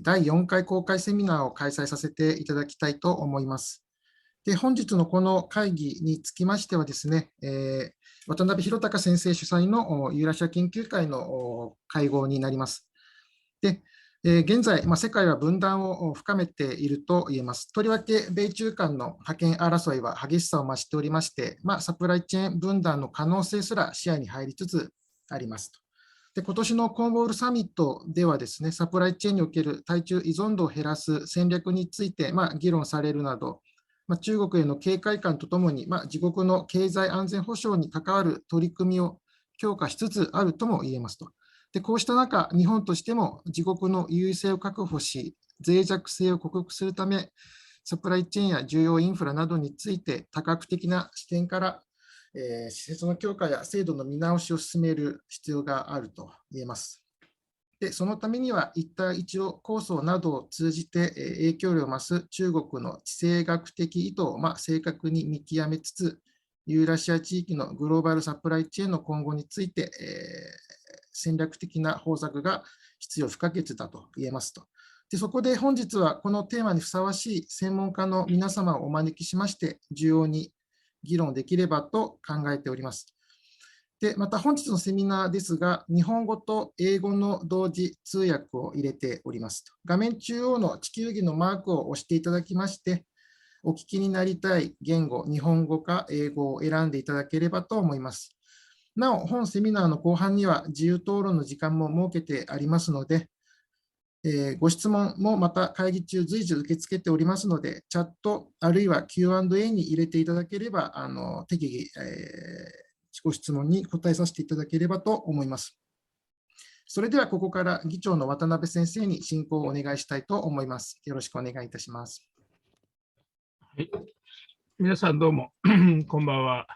第4回公開セミナーを開催させていただきたいと思います。で、本日のこの会議につきましてはですね、渡辺弘隆先生主催のユーラシア研究会の会合になります。で、現在、世界は分断を深めていると言えます。とりわけ、米中間の覇権争いは激しさを増しておりまして、サプライチェーン分断の可能性すら視野に入りつつありますと。で、今年のコンボールサミットではですね、サプライチェーンにおける対中依存度を減らす戦略について議論されるなど、中国への警戒感とともに、自国の経済安全保障に関わる取り組みを強化しつつあるとも言えますと。で、こうした中、日本としても自国の優位性を確保し、脆弱性を克服するため、サプライチェーンや重要インフラなどについて多角的な視点から施設の強化や制度の見直しを進める必要があると言えます。で、そのためには一帯一路構想などを通じて影響力を増す中国の地政学的意図を正確に見極めつつ、ユーラシア地域のグローバルサプライチェーンの今後について戦略的な方策が必要不可欠だと言えますと。で、そこで本日はこのテーマにふさわしい専門家の皆様をお招きしまして、重要に議論できればと考えております。で、また本日のセミナーですが、日本語と英語の同時通訳を入れておりますと。画面中央の地球儀のマークを押していただきまして、お聞きになりたい言語、日本語か英語を選んでいただければと思います。なお、本セミナーの後半には自由討論の時間も設けてありますので、ご質問もまた会議中随時受け付けておりますので、チャットあるいは Q&A に入れていただければ、適宜、ご質問に答えさせていただければと思います。それではここから議長の渡辺先生に進行をお願いしたいと思います。よろしくお願いいたします。はい、皆さんどうもこんばんは。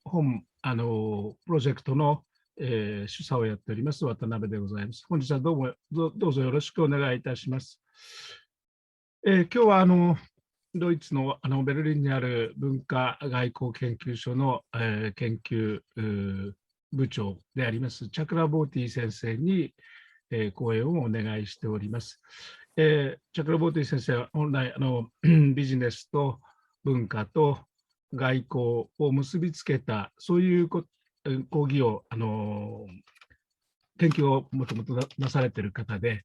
本プロジェクトの、主査をやっております渡辺でございます。本日はどうぞよろしくお願いいたします。今日はドイツのベルリンにある文化外交研究所の、研究部長でありますチャクラボルティ先生に、講演をお願いしております。チャクラボルティ先生は本来ビジネスと文化と外交を結びつけたそういう講義を研究をもともとなされている方で、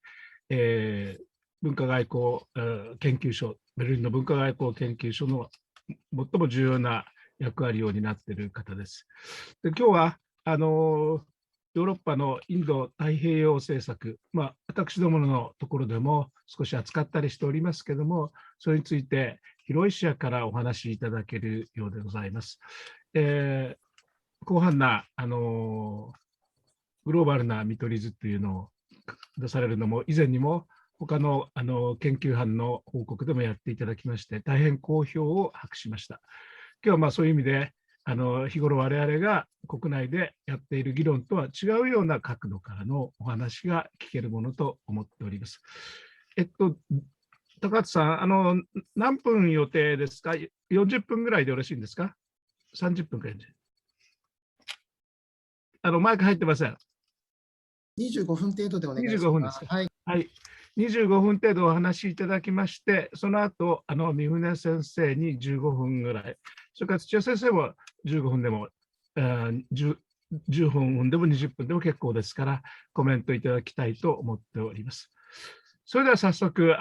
文化外交研究所、ベルリンの文化外交研究所の最も重要な役割を担っている方です。で、今日はヨーロッパのインド太平洋政策、私どものところでも少し扱ったりしておりますけれども、それについて広い視野からお話しいただけるようでございます。広範なグローバルな見取り図というのを出されるのも以前にも他の研究班の報告でもやっていただきまして大変好評を博しました。今日はそういう意味で日頃我々が国内でやっている議論とは違うような角度からのお話が聞けるものと思っております。高津さん、何分予定ですか？40分ぐらいでよろしいんですか？30分くらいで。マイク入ってません。25分程度でお願いします。25分ですか。はい。25分程度お話しいただきまして、その後、三船先生に15分ぐらい、それから土屋先生も15分でも、10分でも20分でも結構ですから、コメントいただきたいと思っております。それでは早速、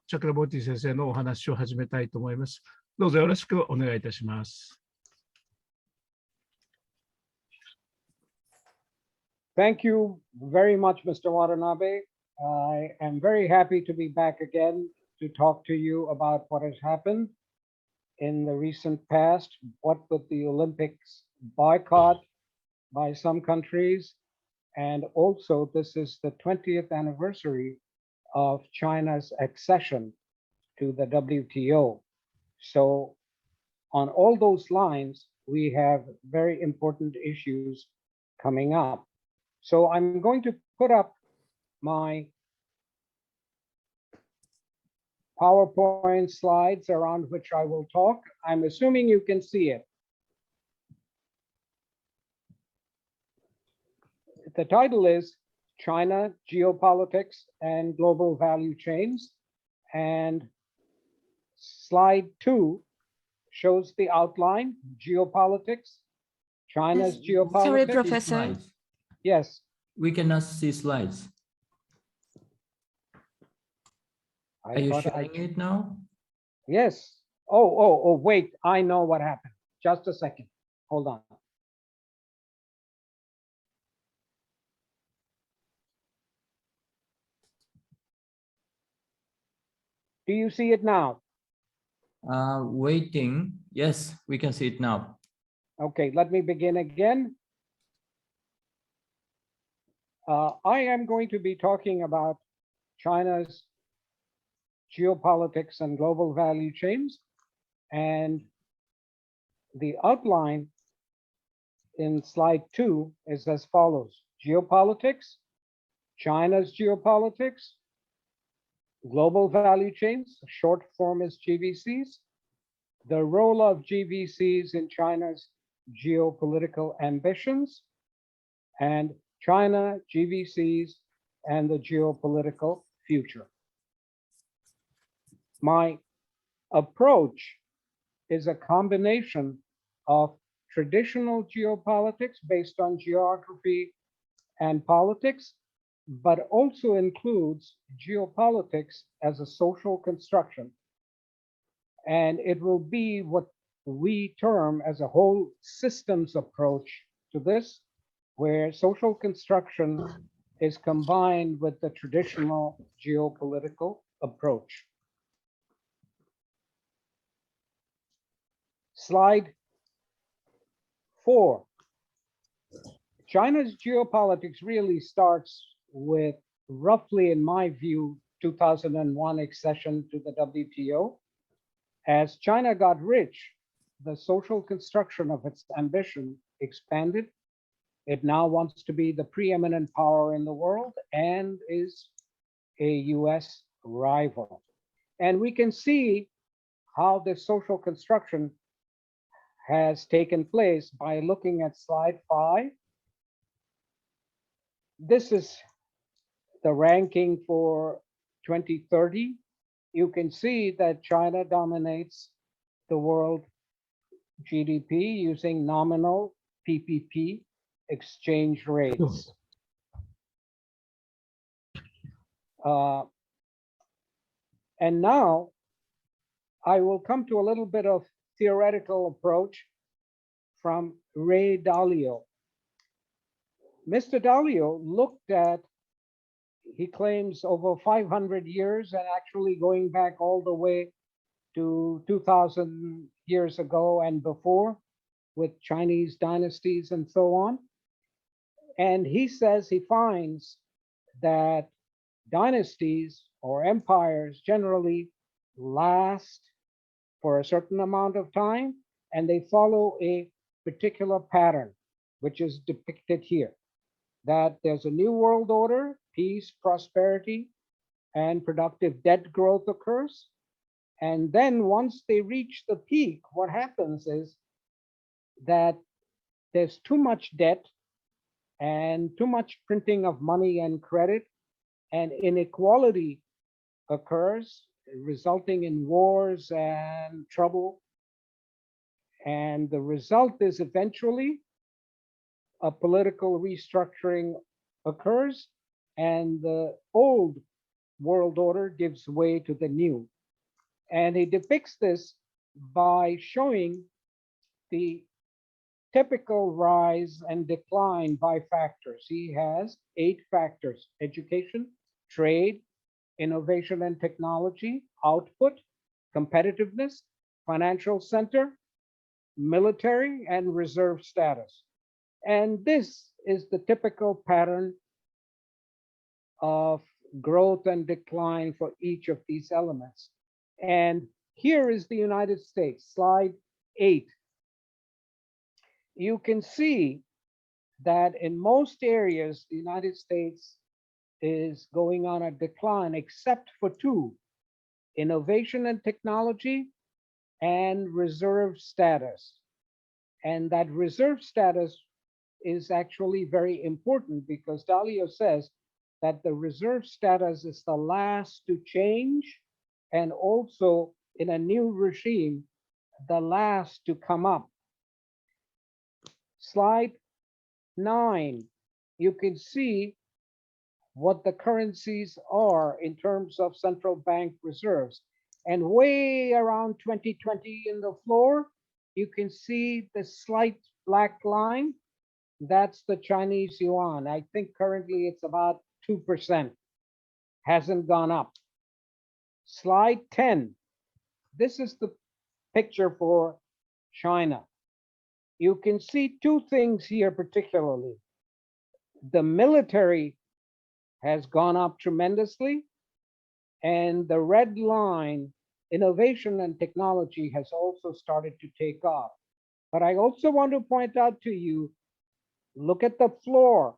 チャクラボルティ先生のお話を始めたいと思います。どうぞよろしくお願いいたします。Thank you very much, Mr. Watanabe. I am very happy to be back again to talk to you about what has happened in the recent past, what with the Olympics boycott by some countries, and also this is the 20th anniversary of China's accession to the WTO. So on all those lines, we have very important issues coming up. So I'm going to put up my PowerPoint slides around which I will talk. I'm assuming you can see it. The title is China, geopolitics, and global value chains. And slide 2 shows the outline, geopolitics, China's geopolitics. Sorry, Professor. Slides. Yes. We cannot see slides. Are you showing it now? Yes. Oh, wait, I know what happened. Just a second. Hold on. Do you see it now? Waiting. Yes, we can see it now. Okay, let me begin again. I am going to be talking about China's geopolitics and global value chains. And the outline in slide 2 is as follows: geopolitics, China's geopolitics, global value chains, short form is GVCs, the role of GVCs in China's geopolitical ambitions, and China, GVCs, and the geopolitical future. My approach is a combination of traditional geopolitics based on geography and politics, but also includes geopolitics as a social construction. And it will be what we term as a whole systems approach to this, where social construction is combined with the traditional geopolitical approach. Slide 4. China's geopolitics really starts with, roughly in my view, 2001 accession to the WTO. As China got rich, the social construction of its ambition expanded. It now wants to be the preeminent power in the world and is a US rival. And we can see how this social construction has taken place by looking at slide 5. This is the ranking for 2030. You can see that China dominates the world GDP using nominal PPP exchange rates. And now I will come to a little bit of theoretical approach from Ray Dalio. Mr. Dalio looked at, he claims, over 500 years, and actually going back all the way to 2000 years ago and before, with Chinese dynasties and so on. And he says he finds that dynasties or empires generally last for a certain amount of time, and they follow a particular pattern, which is depicted here. That there's a new world order, peace, prosperity, and productive debt growth occurs. And then once they reach the peak, what happens is that there's too much debt and too much printing of money and credit, and inequality occurs, resulting in wars and trouble. And the result is eventually a political restructuring occurs, and the old world order gives way to the new. And he depicts this by showing the typical rise and decline by factors. He has 8 factors: education, trade, innovation and technology, output, competitiveness, financial center, military, and reserve status. And this is the typical pattern of growth and decline for each of these elements. And here is the United States, slide 8. You can see that in most areas, the United States is going on a decline, except for 2: innovation and technology and reserve status. And that reserve status is actually very important, because Dalio says that the reserve status is the last to change, and also in a new regime, the last to come up. Slide 9, you can see what the currencies are in terms of central bank reserves. And way around 2020 in the floor, you can see the slight black line. That's the Chinese yuan. I think currently it's about 2%, hasn't gone up. Slide 10. This is the picture for China. You can see two things here particularly. The military has gone up tremendously, and the red line, innovation and technology, has also started to take off. But I also want to point out to you, look at the floor.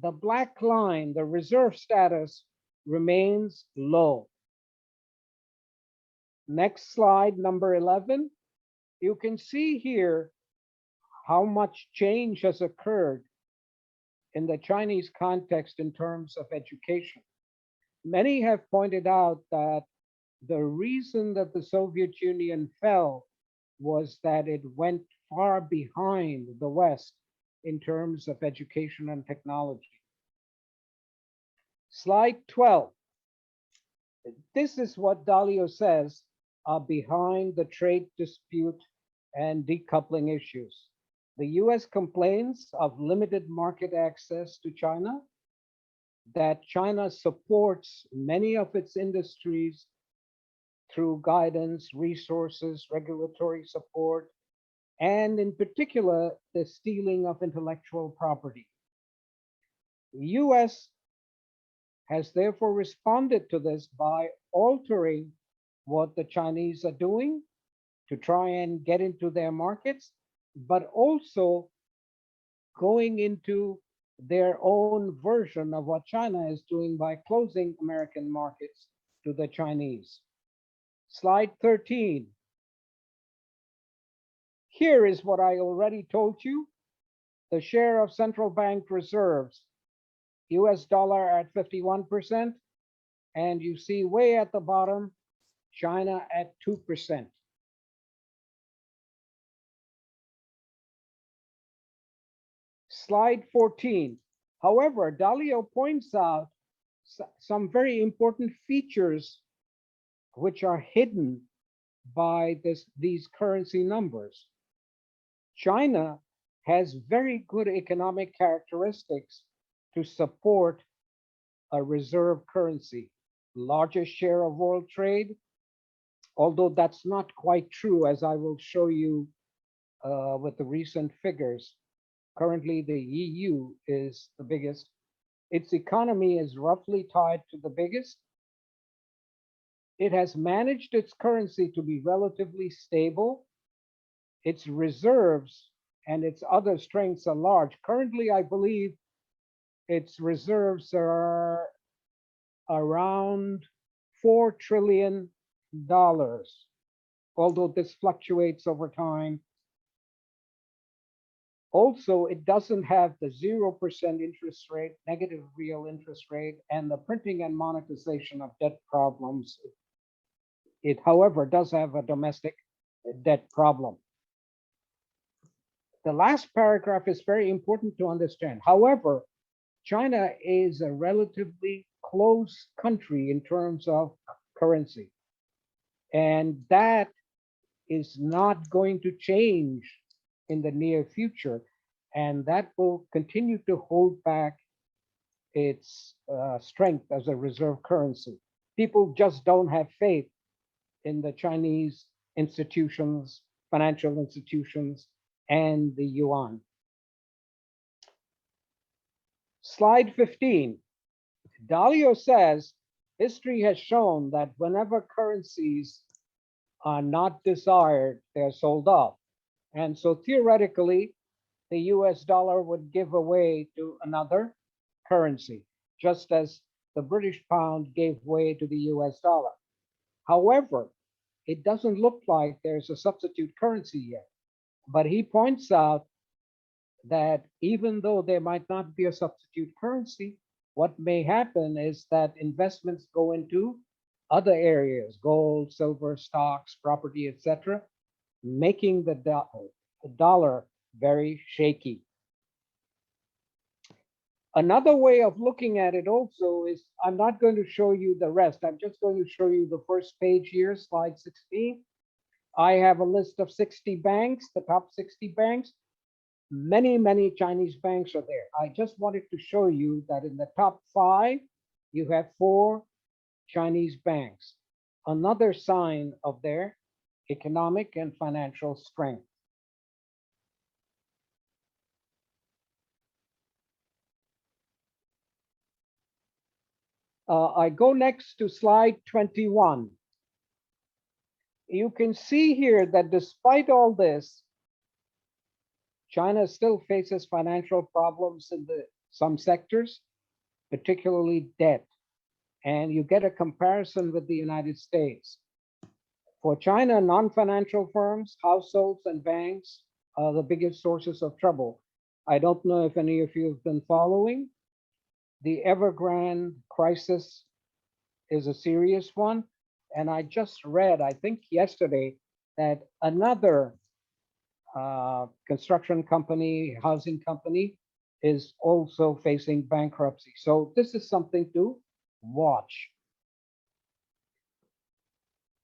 The black line, the reserve status, remains low. Next slide, number 11. You can see here how much change has occurred in the Chinese context in terms of education. Many have pointed out that the reason that the Soviet Union fell was that it went far behind the West in terms of education and technology. Slide 12. This is what Dalio says are behind the trade dispute and decoupling issues. The US complains of limited market access to China, that China supports many of its industries through guidance, resources, regulatory support, and in particular, the stealing of intellectual property. The US has therefore responded to this by altering what the Chinese are doing to try and get into their markets, but also going into their own version of what China is doing by closing American markets to the Chinese. Slide 13. Here is what I already told you. The share of central bank reserves, US dollar at 51%, and you see way at the bottom, China at 2%. Slide 14. However, Dalio points out some very important features which are hidden by these currency numbers. China has very good economic characteristics to support a reserve currency, largest share of world trade, although that's not quite true, as I will show you with the recent figures. Currently, the EU is the biggest. Its economy is roughly tied to the biggest. It has managed its currency to be relatively stable. Its reserves and its other strengths are large. Currently, I believe its reserves are around $4 trillion, although this fluctuates over time. Also, it doesn't have the 0% interest rate, negative real interest rate, and the printing and monetization of debt problems. It, however, does have a domestic debt problem. The last paragraph is very important to understand. However, China is a relatively close country in terms of currency, and that is not going to change in the near future, and that will continue to hold back its strength as a reserve currency. People just don't have faith in the Chinese institutions, financial institutions, and the yuan. Slide 15. Dalio says, history has shown that whenever currencies are not desired, they're sold off. And so theoretically, the US dollar would give away to another currency, just as the British pound gave way to the US dollar. However, it doesn't look like there's a substitute currency yet. But he points out that even though there might not be a substitute currency, what may happen is that investments go into other areas, gold, silver, stocks, property, etc., making the dollar very shaky. Another way of looking at it also is, I'm not going to show you the rest. I'm just going to show you the first page here, slide 16. I have a list of 60 banks, the top 60 banks. Many Chinese banks are there. I just wanted to show you that in the top 5, you have 4 Chinese banks. Another sign of their economic and financial strength. I go next to slide 21. You can see here that despite all this, China still faces financial problems in some sectors, particularly debt. And you get a comparison with the United States. For China, non-financial firms, households, and banks are the biggest sources of trouble. I don't know if any of you have been following. The Evergrande crisis is a serious one. And I just read, I think yesterday, that another construction company, housing company, is also facing bankruptcy. So this is something to watch.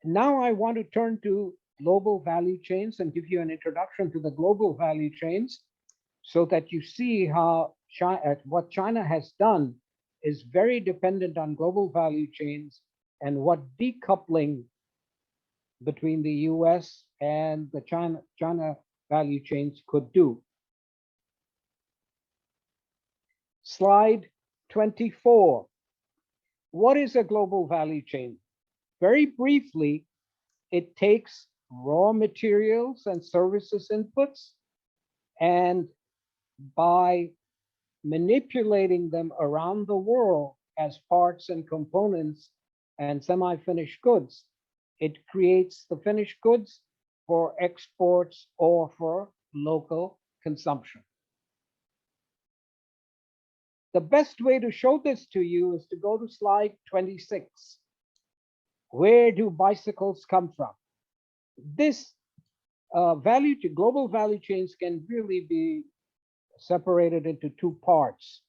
Now I want to turn to global value chains and give you an introduction to the global value chains so that you see how what China has done is very dependent on global value chains and what decoupling between the US and the China value chains could do. Slide 24. What is a global value chain? Very briefly, it takes raw materials and services inputs, and by manipulating them around the world as parts and components and semi-finished goods, it creates the finished goods for exports or for local consumption. The best way to show this to you is to go to slide 26. Where do bicycles come from? This global value chains can really be separated into 2 parts,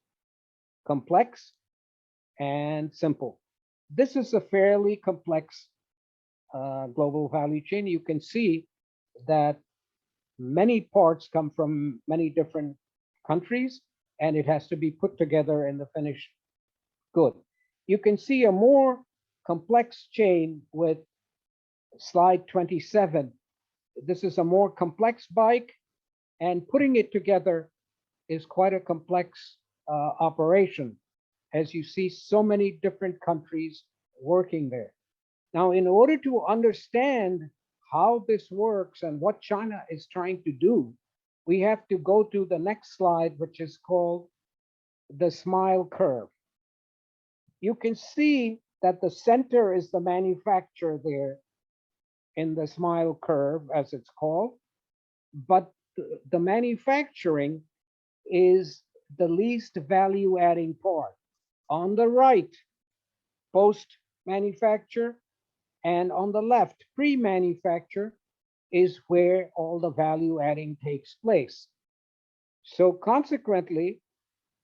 complex and simple. This is a fairly complex global value chain. You can see that many parts come from many different countries, and it has to be put together in the finished good. You can see a more complex chain with slide 27. This is a more complex bike, and putting it together is quite a complex operation, as you see so many different countries working there. Now, in order to understand how this works and what China is trying to do, we have to go to the next slide, which is called the smile curve. You can see that the center is the manufacturer there in the smile curve, as it's called, but the manufacturing is the least value adding part. On the right, post-manufacture, and on the left, pre-manufacture, is where all the value adding takes place. So consequently,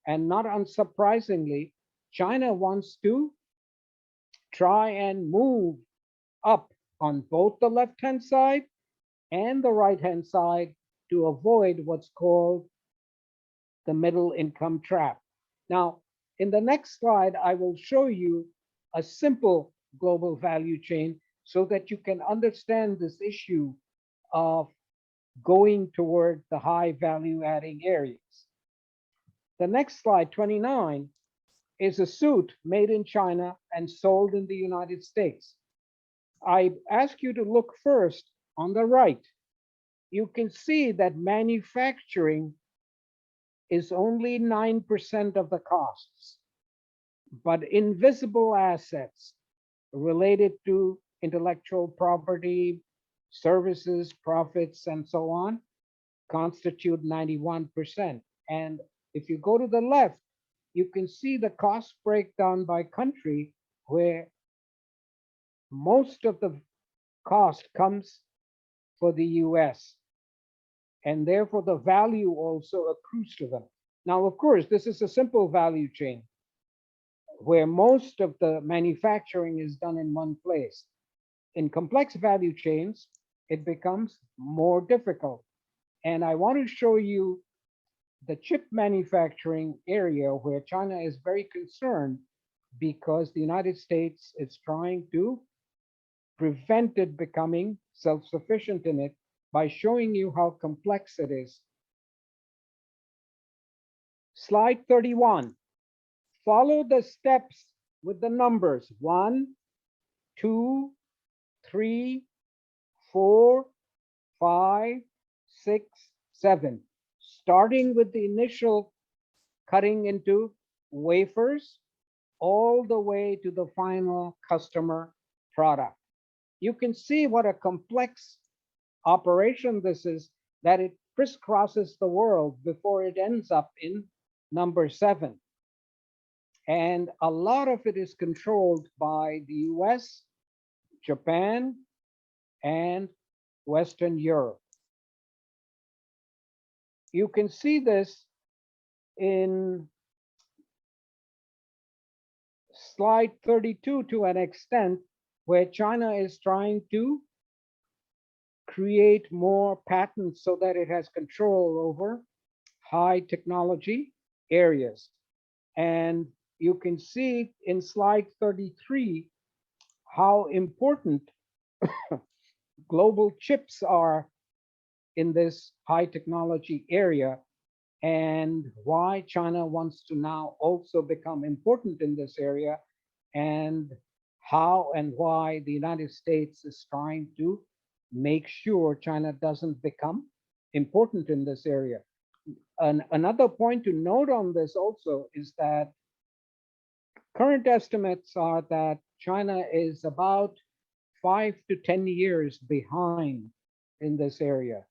and not unsurprisingly, China wants to try and move up on both the left-hand side and the right-hand side to avoid what's called the middle income trap. Now, in the next slide, I will show you a simple global value chain so that you can understand this issue of going toward the high value adding areas. The next slide, 29, is a suit made in China and sold in the United States. I ask you to look first on the right. You can see that manufacturing is only 9% of the costs, but invisible assets related to intellectual property, services, profits, and so on constitute 91%. And if you go to the left, you can see the cost breakdown by country, where most of the cost comes for the US, and therefore the value also accrues to them. Now, of course, this is a simple value chain where most of the manufacturing is done in one place. In complex value chains, it becomes more difficult. And I want to show you the chip manufacturing area where China is very concerned, because the United States is trying to prevent it becoming self-sufficient in it by showing you how complex it is. Slide 31. Follow the steps with the numbers 1, 2, 3, 4, 5, 6, 7. Starting with the initial cutting into wafers all the way to the final customer product. You can see what a complex operation this is, that it crisscrosses the world before it ends up in number 7. And a lot of it is controlled by the US, Japan, and Western Europe. You can see this in slide 32 to an extent, where China is trying to create more patents so that it has control over high technology areas. And you can see in slide 33 how important global chips are in this high technology area, and why China wants to now also become important in this area, and how and why the United States is trying to make sure China doesn't become important in this area. Another point to note on this also is that current estimates are that China is about 5 to 10 years behind in this area,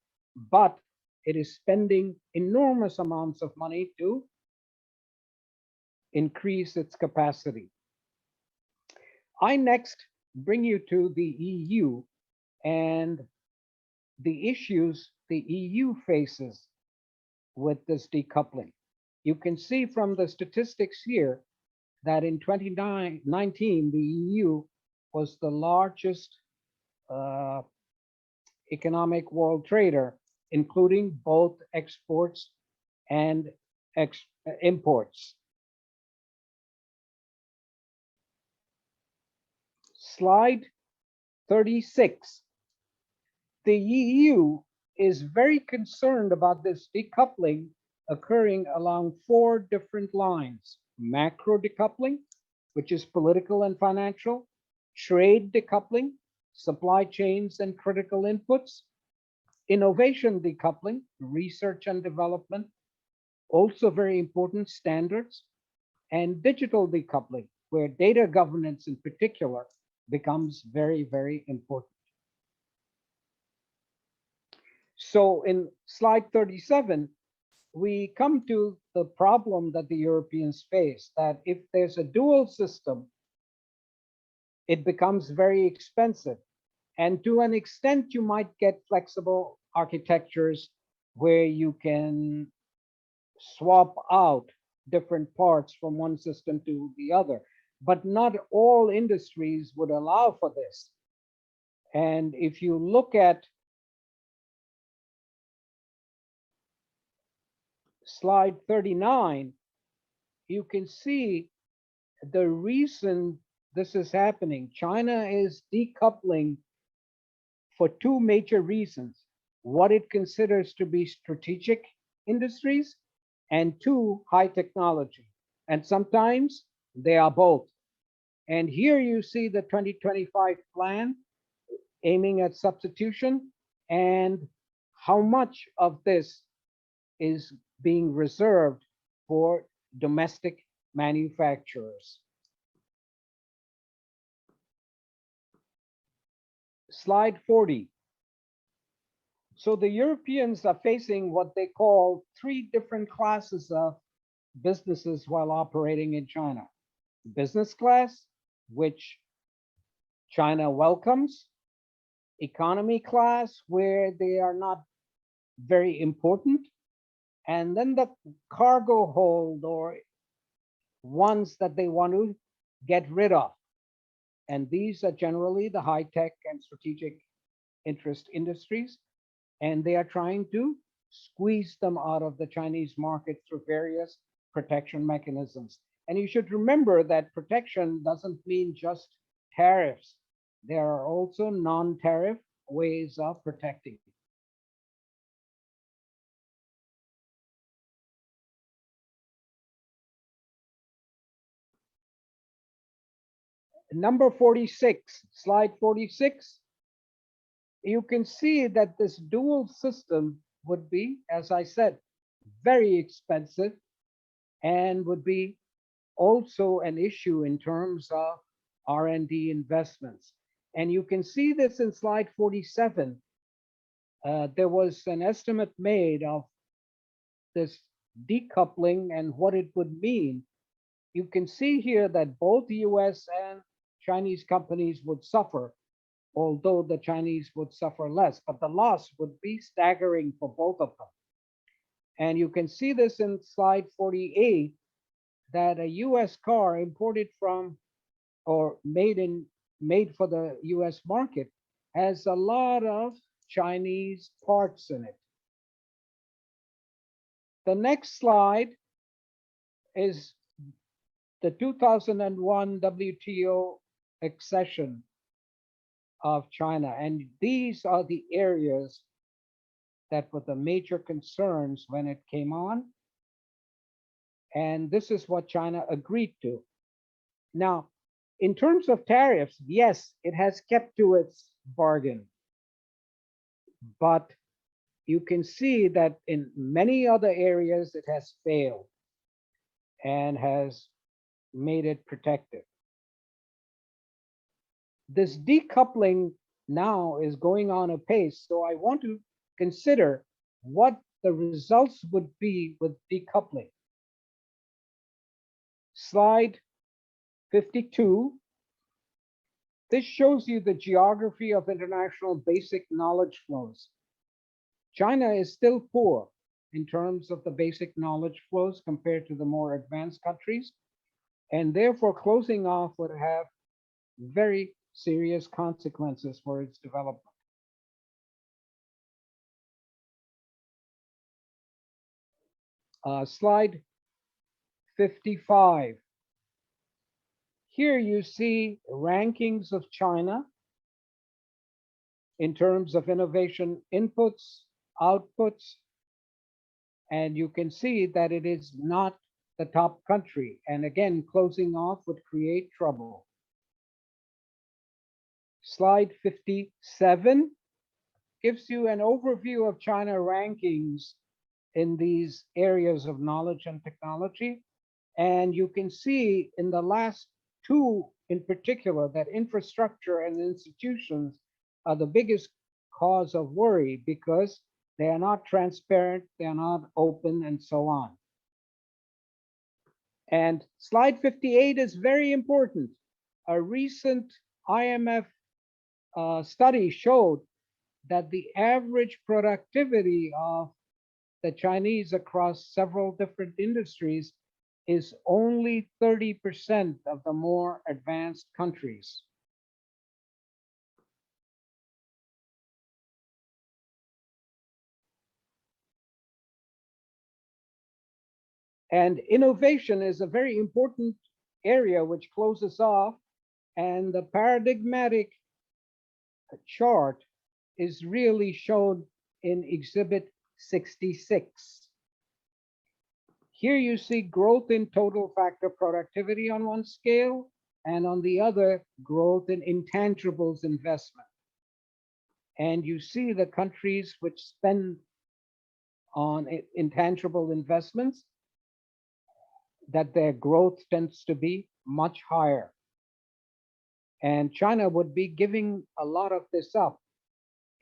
but it is spending enormous amounts of money to increase its capacity. I next bring you to the EU and the issues the EU faces with this decoupling. You can see from the statistics here that in 2019, the EU was the largest economic world trader, including both exports and imports. Slide 36. The EU is very concerned about this decoupling occurring along 4 different lines: macro decoupling, which is political and financial; trade decoupling, supply chains and critical inputs; innovation decoupling, research and development, also very important, standards; and digital decoupling, where data governance in particular becomes very, very important. So in slide 37, we come to the problem that the Europeans face, that if there's a dual system, it becomes very expensive. And to an extent, you might get flexible architectures where you can swap out different parts from one system to the other. But not all industries would allow for this. And if you look at slide 39, you can see the reason this is happening. China is decoupling for 2 major reasons: what it considers to be strategic industries, and 2, high technology. And sometimes they are both. And here you see the 2025 plan aiming at substitution, and how much of this is being reserved for domestic manufacturers. Slide 40. So the Europeans are facing what they call 3 different classes of businesses while operating in China. Business class, which China welcomes. Economy class, where they are not very important. And then the cargo hold, or ones that they want to get rid of. And these are generally the high-tech and strategic interest industries. And they are trying to squeeze them out of the Chinese market through various protection mechanisms. And you should remember that protection doesn't mean just tariffs. There are also non-tariff ways of protecting. Number 46, slide 46, you can see that this dual system would be, as I said, very expensive and would be also an issue in terms of R&D investments. And you can see this in slide 47. There was an estimate made of this decoupling and what it would mean. You can see here that both US and Chinese companies would suffer, although the Chinese would suffer less, but the loss would be staggering for both of them. And you can see this in slide 48, that a US car imported from or made for the US market has a lot of Chinese parts in it. The next slide is the 2001 WTO accession of China. And these are the areas that were the major concerns when it came on. And this is what China agreed to. Now, in terms of tariffs, yes, it has kept to its bargain. But you can see that in many other areas, it has failed and has made it protected. This decoupling now is going on apace, so I want to consider what the results would be with decoupling. Slide 52. This shows you the geography of international basic knowledge flows. China is still poor in terms of the basic knowledge flows compared to the more advanced countries, and therefore closing off would have very serious consequences for its development. Slide 55. Here you see rankings of China in terms of innovation inputs, outputs, and you can see that it is not the top country. And again, closing off would create trouble. Slide 57 gives you an overview of China rankings in these areas of knowledge and technology. And you can see in the last two in particular that infrastructure and institutions are the biggest cause of worry because they are not transparent, they are not open, and so on. And slide 58 is very important. A recent IMF study showed that the average productivity of the Chinese across several different industries is only 30% of the more advanced countries. And innovation is a very important area which closes off, and the paradigmatic chart is really shown in Exhibit 66. Here you see growth in total factor productivity on one scale, and on the other, growth in intangibles investment. And you see the countries which spend on intangible investments, that their growth tends to be much higher. And China would be giving a lot of this up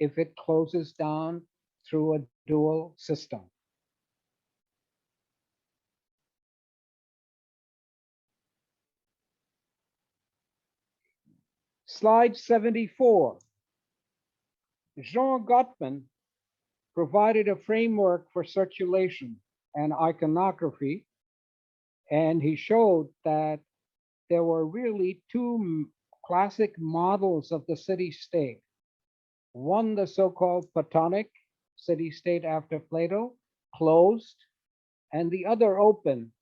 if it closes down through a dual system. Slide 74. Jean Gottman provided a framework for circulation and iconography, and he showed that there were really two classic models of the city-state. One, the so-called Platonic city-state after Plato, closed, and the other open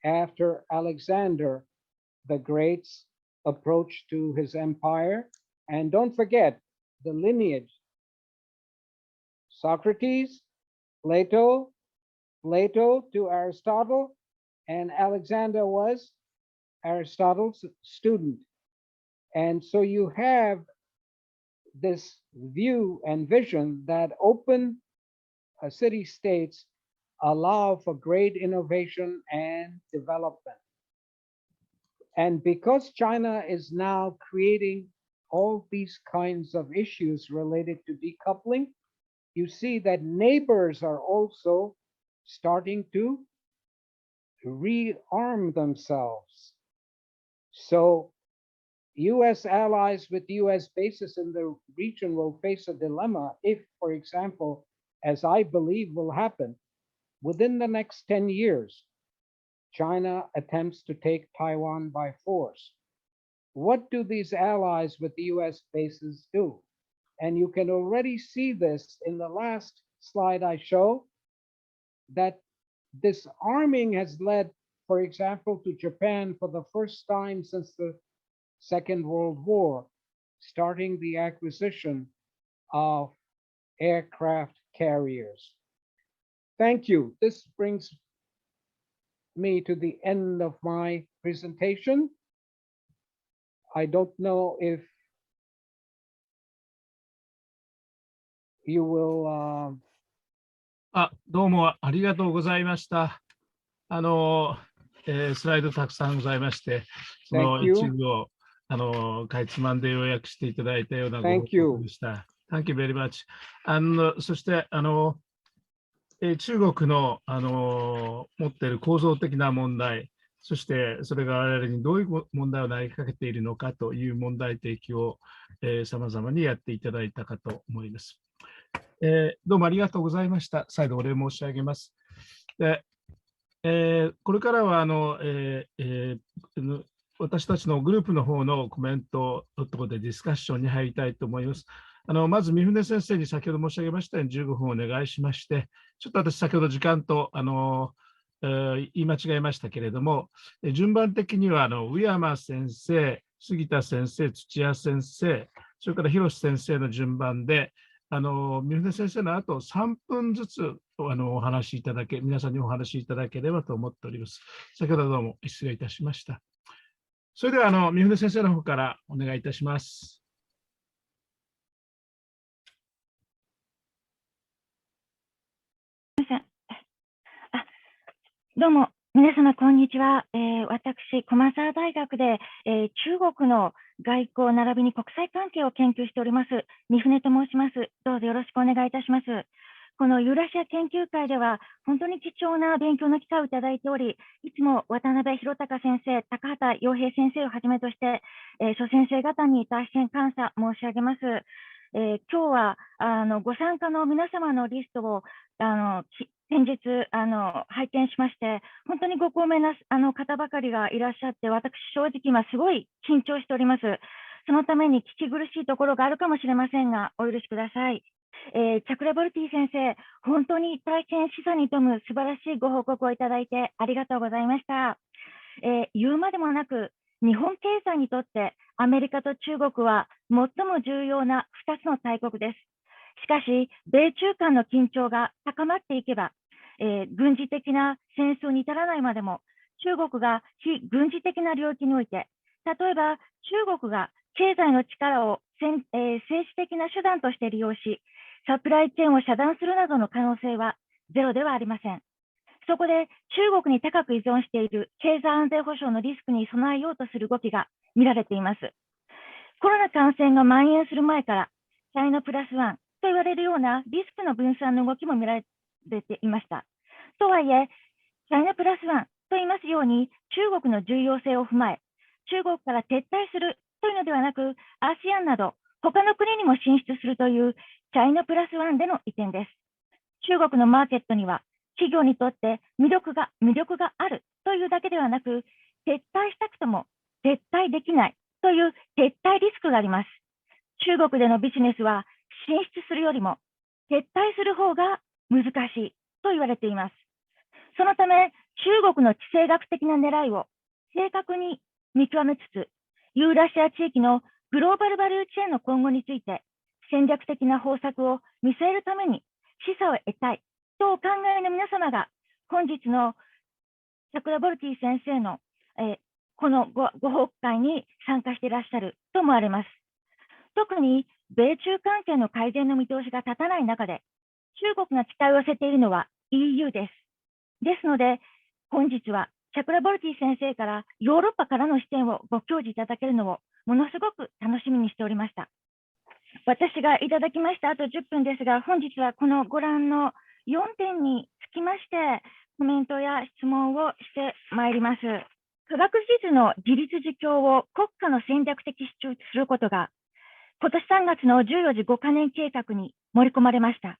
after Alexander the Great's approach to his empire. And don't forget the lineage. Socrates, Plato to Aristotle, and Alexander was Aristotle's student. And so you have this view and vision that open city-states allow for great innovation and development. And because China is now creating all these kinds of issues related to decoupling, you see that neighbors are also starting to rearm themselves. So US allies with US bases in the region will face a dilemma if, for example, as I believe will happen, within the next 10 years, China attempts to take Taiwan by force. What do these allies with the US bases do? And you can already see this in the last slide I show, that this arming has led, for example, to Japan for the first time since the Second World War, starting the acquisition of aircraft carriers. Thank you. This brings me to the end of my presentation. I don't know if you will どうもありがとうございました。スライドたくさんございまして、その一部をかいつまんで要約していただいたようなご報告でした。Thank you very much. そして中国の持っている構造的な問題、そしてそれが我々にどういう問題を投げかけているのかという問題提起をさまざまにやっていただいたかと思います。どうもありがとうございました。再度お礼申し上げます。でこれからは私たちのグループの方のコメントのところでディスカッションに入りたいと思います。まず三船先生に先ほど申し上げましたように15分お願いしまして、ちょっと私先ほど時間と言い間違えましたけれども、順番的には宇山先生、杉田先生、土屋先生、それから広瀬先生の順番で、三船先生の後3分ずつお話しいただけ、皆さんにお話しいただければと思っております。先ほどどうも失礼いたしました。それでは三船先生の方からお願いいたします。どうも皆様こんにちは。私、駒澤大学で、中国の外交並びに国際関係を研究しております三船と申します。どうぞよろしくお願いいたします。このユーラシア研究会では本当に貴重な勉強の機会をいただいており、いつも渡辺弘隆先生、高畑洋平先生をはじめとして、諸先生方に大変感謝申し上げます。今日はご参加の皆様のリストを先日拝見しまして、本当にご高名な方ばかりがいらっしゃって、私正直今すごい緊張しております。そのために聞き苦しいところがあるかもしれませんが、お許しください。チャクラボルティ先生、本当に大変示唆に富む素晴らしいご報告をいただいてありがとうございました。言うまでもなく、日本経済にとってアメリカと中国は最も重要な2つの大国です。しかし、米中間の緊張が高まっていけば、軍事的な戦争に至らないまでも、中国が非軍事的な領域において、例えば中国が経済の力を政治的な手段として利用し、サプライチェーンを遮断するなどの可能性はゼロではありません。そこで中国に高く依存している経済安全保障のリスクに備えようとする動きが見られています。コロナ感染が蔓延する前から、チャイナプラスワンと言われるようなリスクの分散の動きも見られていました。とはいえ、チャイナプラスワンと言いますように、中国の重要性を踏まえ、中国から撤退するというのではなく、アシアンなど他の国にも進出するというチャイナプラスワンでの移転です。中国のマーケットには企業にとって魅力があるというだけではなく、撤退したくとも撤退できないという撤退リスクがあります。中国でのビジネスは進出するよりも撤退する方が難しいと言われています。そのため、中国の地政学的な狙いを正確に見極めつつ、ユーラシア地域のグローバルバリューチェーンの今後について戦略的な方策を見据えるために示唆を得たいとお考えの皆様が、本日のチャクラボルティ先生の、このご報告会に参加していらっしゃると思われます。特に米中関係の改善の見通しが立たない中で、中国が期待を寄せているのは EU です。ですので、本日はチャクラボルティ先生からヨーロッパからの視点をご教示いただけるのをものすごく楽しみにしておりました。私がいただきましたあと10分ですが、本日はこのご覧の4点につきましてコメントや質問をしてまいります。科学技術の自立自強を国家の戦略的主張することが今年3月の14時5カ年計画に盛り込まれました。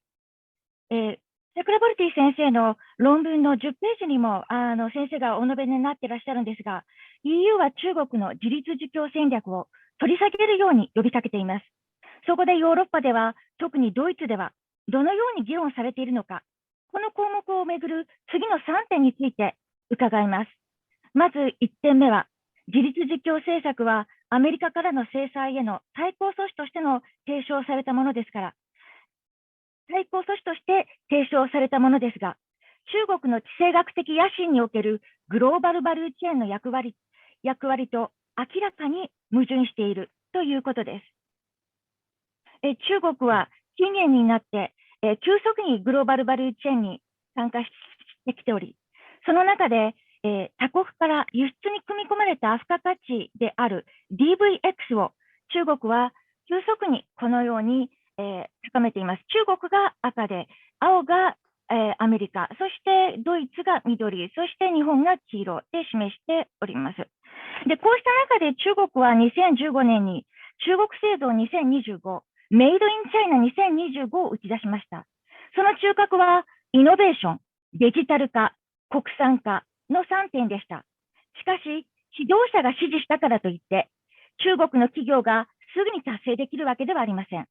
チャクラボルティ先生の論文の10ページにも先生がお述べになっていらっしゃるんですが、EU は中国の自立自強戦略を取り下げるように呼びかけています。そこでヨーロッパでは、特にドイツでは、どのように議論されているのか、この項目をめぐる次の3点について伺います。まず1点目は、自立自強政策はアメリカからの制裁への対抗措置としての提唱されたものですから、対抗措置として提唱されたものですが、中国の地政学的野心におけるグローバルバリューチェーンの役割と明らかに矛盾しているということです。中国は近年になって急速にグローバルバリューチェーンに参加してきており、その中で他国から輸出に組み込まれた付加価値である DVX を中国は急速にこのように高めています。中国が赤で、青がアメリカ、そしてドイツが緑、そして日本が黄色で示しております。で、こうした中で中国は2015年に中国製造2025、メイドインチャイナ2025を打ち出しました。その中核はイノベーション、デジタル化、国産化の3点でした。しかし、指導者が指示したからといって、中国の企業がすぐに達成できるわけではありません。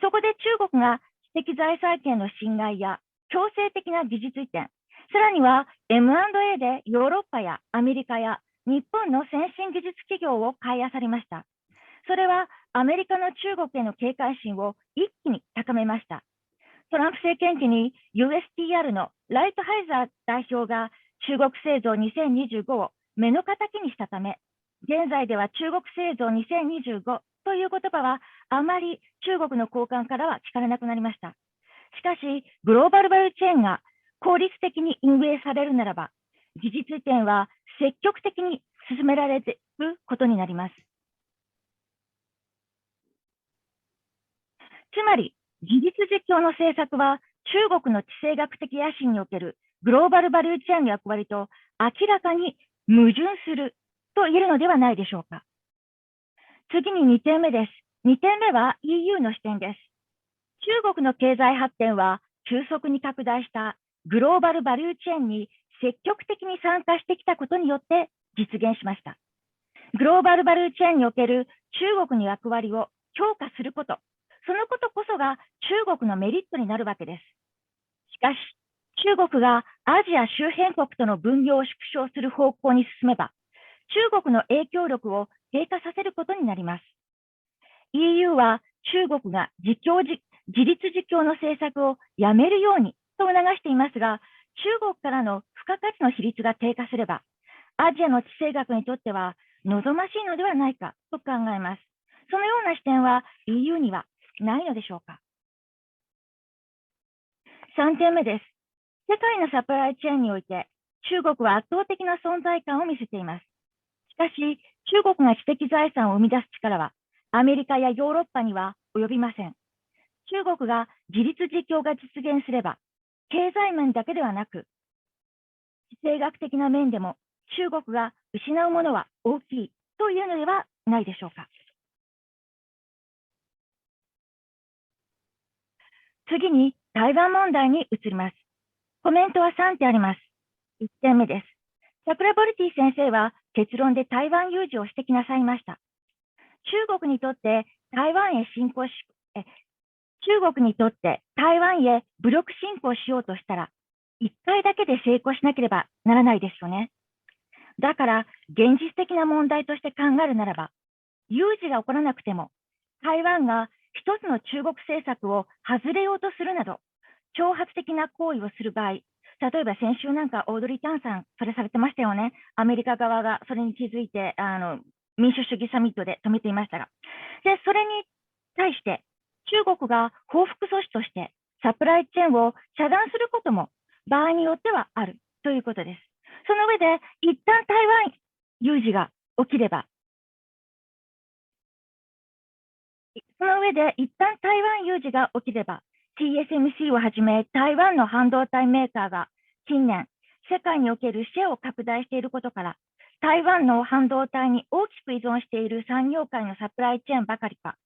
そこで中国が知的財産権の侵害や強制的な技術移転、さらには M&A でヨーロッパやアメリカや日本の先進技術企業を買い漁りました。それはアメリカの中国への警戒心を一気に高めました。トランプ政権期に USTR のライトハイザー代表が中国製造2025を目の敵にしたため、現在では中国製造2025という言葉はあまり中国の高官からは聞かれなくなりました。しかし、グローバルバリューチェーンが効率的に運営されるならば、技術移転は積極的に進められることになります。つまり、技術実況の政策は中国の地政学的野心におけるグローバルバリューチェーンの役割と明らかに矛盾すると言えるのではないでしょうか。次に2点目です。2点目は EU の視点です。中国の経済発展は急速に拡大したグローバルバリューチェーンに積極的に参加してきたことによって実現しました。グローバルバリューチェーンにおける中国の役割を強化すること、そのことこそが中国のメリットになるわけです。しかし、中国がアジア周辺国との分業を縮小する方向に進めば、中国の影響力を低下させることになります。EU は中国が自立自強の政策をやめるようにと促していますが、中国からの付加価値の比率が低下すれば、アジアの地政学にとっては望ましいのではないかと考えます。そのような視点は EU にはないのでしょうか。3点目です。世界のサプライチェーンにおいて、中国は圧倒的な存在感を見せています。しかし、中国が知的財産を生み出す力は、アメリカやヨーロッパには及びません。中国が自立自強が実現すれば、経済面だけではなく、地政学的な面でも中国が失うものは大きいというのではないでしょうか。次に台湾問題に移ります。コメントは3点あります。1点目です。チャクラボルティ先生は結論で台湾有事を指摘なさいました。中国にとって台湾へ武力侵攻しようとしたら、1回だけで成功しなければならないですよね。だから、現実的な問題として考えるならば、有事が起こらなくても、台湾が一つの中国政策を外れようとするなど、挑発的な行為をする場合、例えば先週なんかオードリー・タンさん、それされてましたよね。アメリカ側がそれに気づいて、民主主義サミットで止めていましたが。で、それに対して、中国が報復措置としてサプライチェーンを遮断することも場合によってはあるということです。その上で、一旦台湾有事が起きれば、TSMC をはじめ台湾の半導体メーカーが近年、世界におけるシェアを拡大していることから、台湾の半導体に大きく依存している産業界のサプライチェーンばかりか、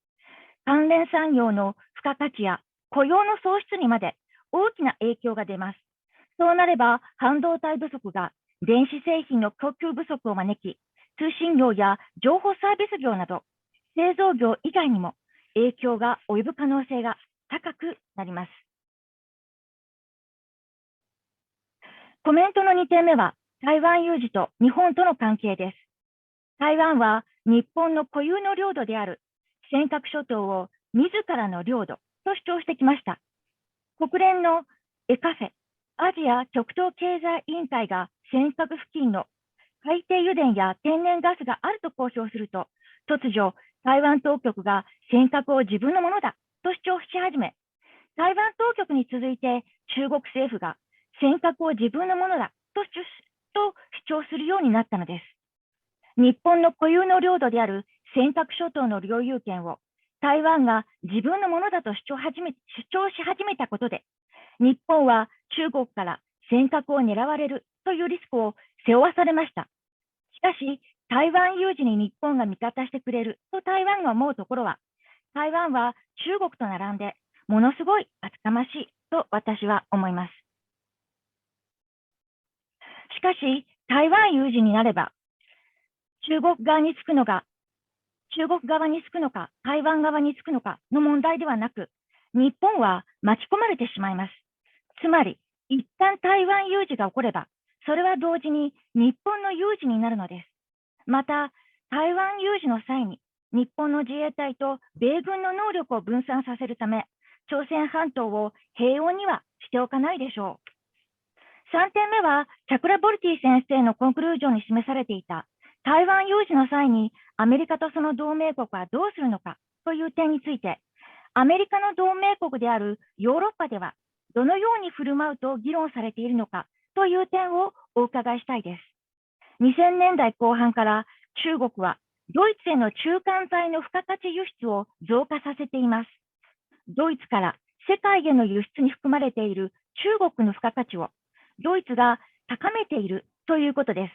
関連産業の付加価値や雇用の創出にまで大きな影響が出ます。そうなれば、半導体不足が電子製品の供給不足を招き、通信業や情報サービス業など、製造業以外にも影響が及ぶ可能性が高くなります。コメントの2点目は、台湾有事と日本との関係です。台湾は日本の固有の領土である尖閣諸島を自らの領土と主張してきました。国連のECAFE、アジア極東経済委員会が尖閣付近の海底油田や天然ガスがあると公表すると、突如、台湾当局が尖閣を自分のものだと主張し始め、台湾当局に続いて中国政府が尖閣を自分のものだと主張するようになったのです。日本の固有の領土である尖閣諸島の領有権を台湾が自分のものだと主張し始めたことで、日本は中国から尖閣を狙われるというリスクを背負わされました。しかし、台湾有事に日本が味方してくれると台湾が思うところは、台湾は中国と並んでものすごい厚かましいと私は思います。しかし、台湾有事になれば、中国側につくのか、台湾側につくのかの問題ではなく、日本は巻き込まれてしまいます。つまり、一旦台湾有事が起これば、それは同時に日本の有事になるのです。また、台湾有事の際に、日本の自衛隊と米軍の能力を分散させるため、朝鮮半島を平穏にはしておかないでしょう。3点目は、チャクラボルティ先生のコンクルージョンに示されていた、台湾有事の際にアメリカとその同盟国はどうするのかという点について、アメリカの同盟国であるヨーロッパでは、どのように振る舞うと議論されているのかという点をお伺いしたいです。2000年代後半から中国はドイツへの中間材の付加価値輸出を増加させています。ドイツから世界への輸出に含まれている中国の付加価値をドイツが高めているということです。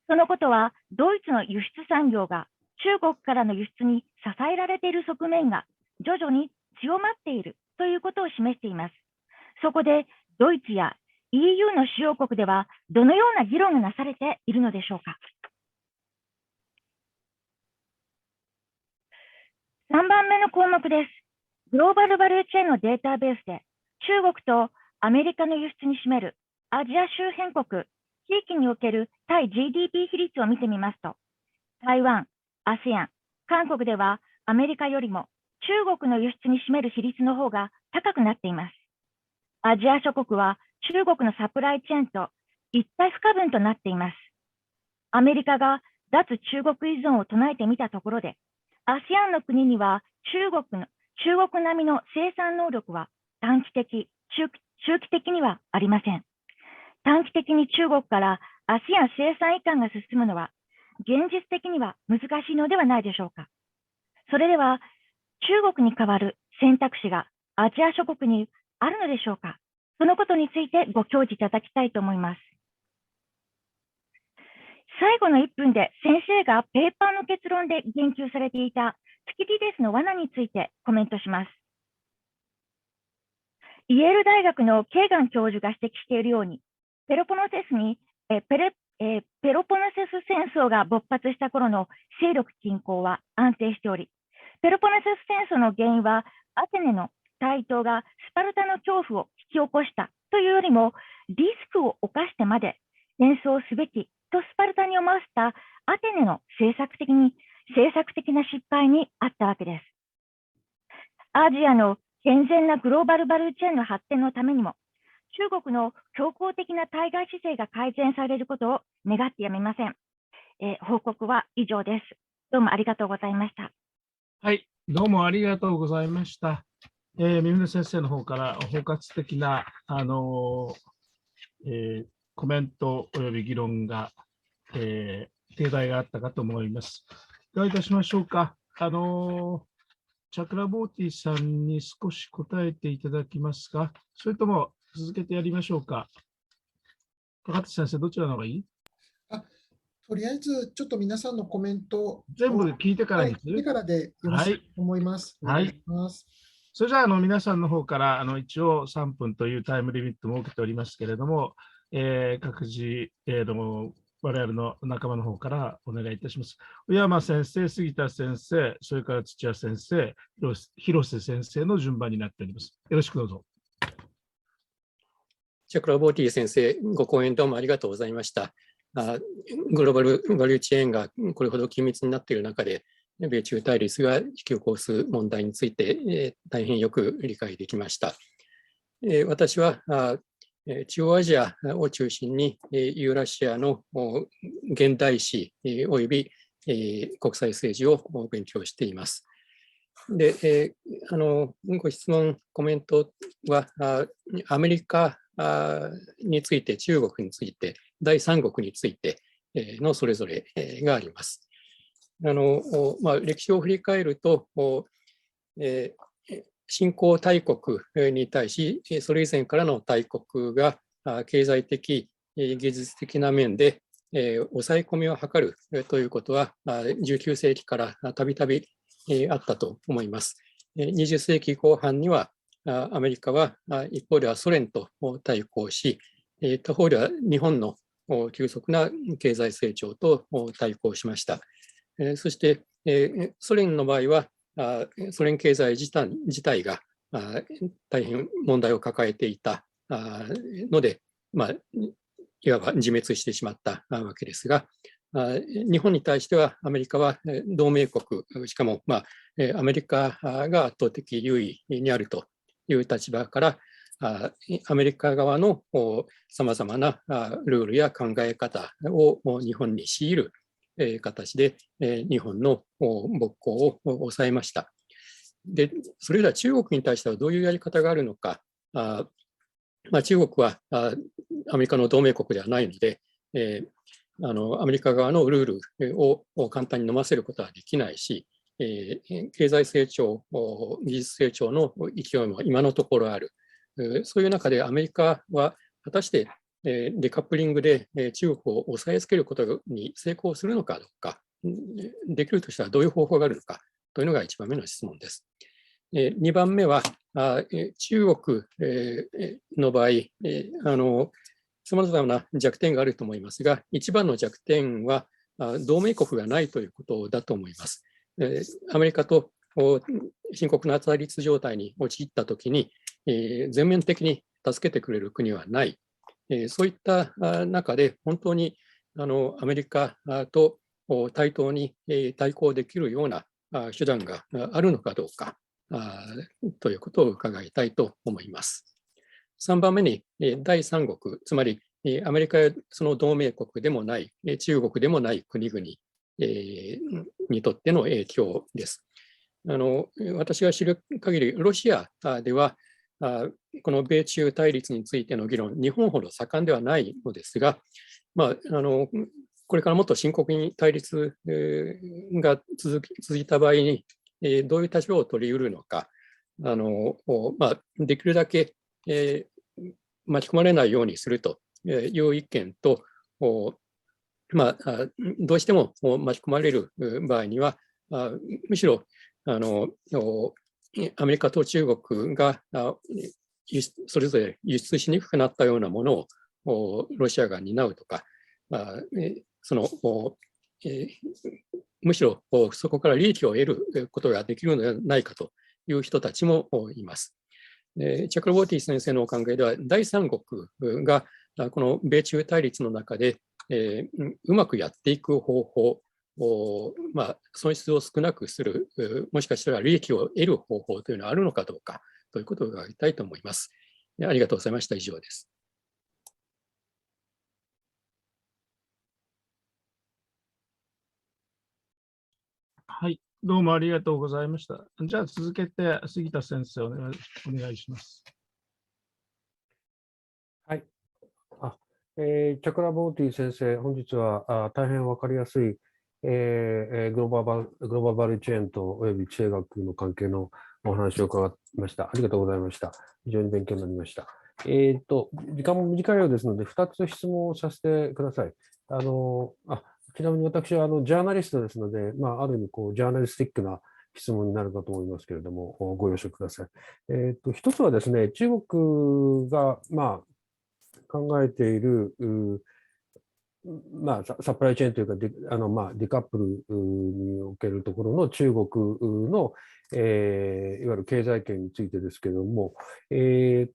そのことはドイツの輸出産業が中国からの輸出に支えられている側面が徐々に強まっているということを示しています。そこでドイツや EU の主要国ではどのような議論がなされているのでしょうか。3番目の項目です。グローバルバリューチェーンのデータベースで中国とアメリカの輸出に占めるアジア周辺国、地域における対 GDP 比率を見てみますと、台湾、ASEAN、韓国ではアメリカよりも中国の輸出に占める比率の方が高くなっています。アジア諸国は中国のサプライチェーンと一体不可分となっています。アメリカが脱中国依存を唱えてみたところで、ASEAN の国には中国並みの生産能力は短期的、中期的にはありません。短期的に中国から ASEAN 生産移管が進むのは現実的には難しいのではないでしょうか。それでは中国に代わる選択肢がアジア諸国にあるのでしょうか。そのことについてご教示いただきたいと思います。最後の1分で先生がペーパーの結論で言及されていたCCDSの罠についてコメントします。イェール大学のケーガン教授が指摘しているように、ペロポネセス戦争が勃発した頃の勢力均衡は安定しており、ペロポネセス戦争の原因はアテネの台頭がスパルタの恐怖を引き起こしたというよりも、リスクを冒してまで戦争すべきとスパルタに思わせたアテネの政策的な失敗にあったわけです。アジアの健全なグローバルバリューチェーンの発展のためにも、中国の強硬的な対外姿勢が改善されることを願ってやみません。報告は以上です。どうもありがとうございました。はい、どうもありがとうございました。三船先生の方から包括的なコメントおよび議論が、例題があったかと思います。ではいたしましょうか。チャクラボーティさんに少し答えていただきますか、それとも続けてやりましょうか。高橋先生、どちらの方がいい？とりあえず、ちょっと皆さんのコメントを全部聞いてからにする？聞いてからでよろしいと思います。はい。それじゃあ、皆さんの方から一応3分というタイムリミットも設けておりますけれども、各自、我々の仲間の方からお願いいたします。宇山先生、杉田先生、それから土屋先生、広瀬先生の順番になっております。よろしくどうぞ。チャクラボーティ先生、ご講演どうもありがとうございました。グローバルバリューチェーンがこれほど緊密になっている中で、米中対立が引き起こす問題について、大変よく理解できました。私は中央アジアを中心にユーラシアの現代史および国際政治を勉強しています。で、ご質問、コメントはアメリカについて、中国について、第三国についてのそれぞれがあります。歴史を振り返ると、新興大国に対し、それ以前からの大国が経済的、技術的な面で抑え込みを図るということは、19世紀からたびたびあったと思います。20世紀後半には、アメリカは一方ではソ連と対抗し、他方では日本の急速な経済成長と対抗しました。そして、ソ連の場合は、ソ連経済自体が大変問題を抱えていたので、いわば自滅してしまったわけですが、日本に対してはアメリカは同盟国、しかも、アメリカが圧倒的優位にあるという立場から、アメリカ側のさまざまなルールや考え方を日本に強いる形で日本の勃興を抑えました。で、それでは中国に対してはどういうやり方があるのか。中国はアメリカの同盟国ではないので、アメリカ側のルールを簡単に飲ませることはできないし、経済成長、技術成長の勢いも今のところある。そういう中でアメリカは果たしてデカップリングで中国を抑えつけることに成功するのかどうか、できるとしたらどういう方法があるのかというのが1番目の質問です。2番目は、中国の場合、さまざまな弱点があると思いますが、一番の弱点は同盟国がないということだと思います。アメリカと深刻な対立状態に陥ったときに、全面的に助けてくれる国はない。そういった中で本当にアメリカと対等に対抗できるような手段があるのかどうかということを伺いたいと思います。3番目に第三国、つまりアメリカやその同盟国でもない中国でもない国々にとっての影響です。私が知る限り、ロシアではこの米中対立についての議論、日本ほど盛んではないのですが、これからもっと深刻に対立が続いた場合に、どういう立場を取り得るのか、できるだけ巻き込まれないようにするという意見と、どうしても巻き込まれる場合には、むしろアメリカと中国がそれぞれ輸出しにくくなったようなものをロシアが担うとか、むしろそこから利益を得ることができるのではないかという人たちもいます。チャクラボーティ先生のお考えでは、第三国がこの米中対立の中で、うまくやっていく方法、損失を少なくする、もしかしたら利益を得る方法というのはあるのかどうかということを伺いたいと思います。ありがとうございました。以上です。はい、どうもありがとうございました。じゃあ続けて杉田先生お願いします。はい。チャクラボーティ先生、本日は大変分かりやすい、グローバルチェーンとおよび地政学の関係のお話を伺いました。ありがとうございました。非常に勉強になりました。時間も短いようですので、2つ質問をさせてください。ちなみに私はジャーナリストですので、ある意味ジャーナリスティックな質問になるかと思いますけれども、ご了承ください。一つはですね、中国が考えているサプライチェーンというかディカップルにおけるところの中国の、いわゆる経済圏についてですけれども、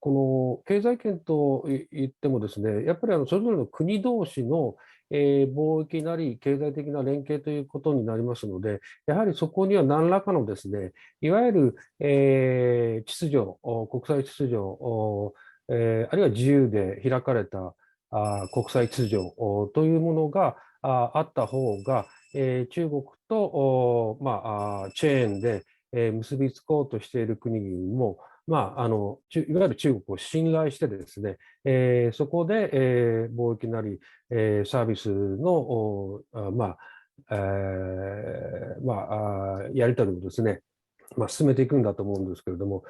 この経済圏といってもですね、やっぱりそれぞれの国同士の貿易なり経済的な連携ということになりますので、やはりそこには何らかのですね、いわゆる、秩序、国際秩序、あるいは自由で開かれた国際秩序というものがあった方が、中国とチェーンで結びつこうとしている国々も、いわゆる中国を信頼してですね、そこで貿易なりサービスのやり取りをですね、進めていくんだと思うんですけれども、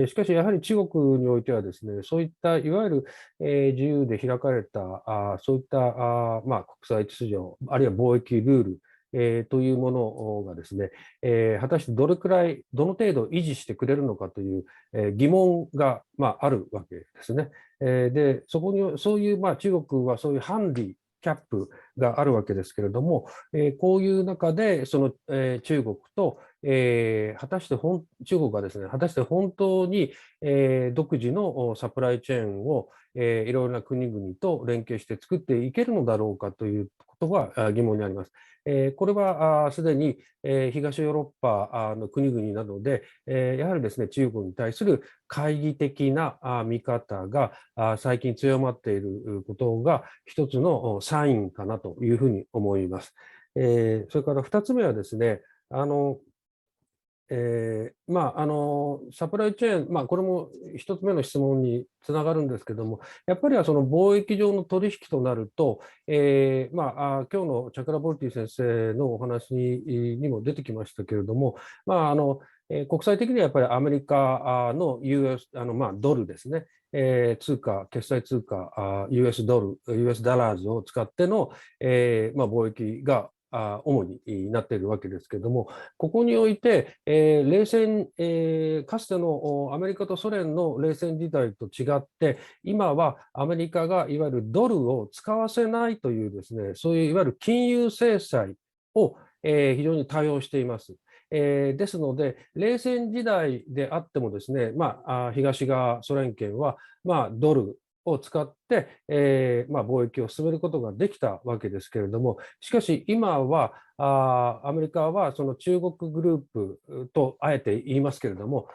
しかしやはり中国においてはですね、そういったいわゆる自由で開かれたそういった国際秩序、あるいは貿易ルールというものがですね、果たしてどの程度維持してくれるのかという疑問があるわけですね。で、そういう中国はそういうハンディキャップがあるわけですけれども、こういう中でその中国と中国がですね、果たして本当に独自のサプライチェーンをいろいろな国々と連携して作っていけるのだろうかということが疑問にあります。これはすでに東ヨーロッパの国々などでやはりですね、中国に対する懐疑的な見方が最近強まっていることが一つのサインかなというふうに思います。それから2つ目はですね、サプライチェーン、これも1つ目の質問につながるんですけども、やっぱりはその貿易上の取引となると、今日のチャクラボルティ先生のお話にも出てきましたけれども、国際的にはやっぱりアメリカの US ドルですね、決済通貨 US ドル、US ダラーズを使っての貿易が主になっているわけですけれども、ここにおいて、冷戦、かつてのアメリカとソ連の冷戦時代と違って、今はアメリカがいわゆるドルを使わせないというですね、そういういわゆる金融制裁を非常に多用しています。ですので、冷戦時代であってもですね、東側ソ連圏はドルを使って、貿易を進めることができたわけですけれども、しかし今はアメリカはその中国グループとあえて言いますけれども、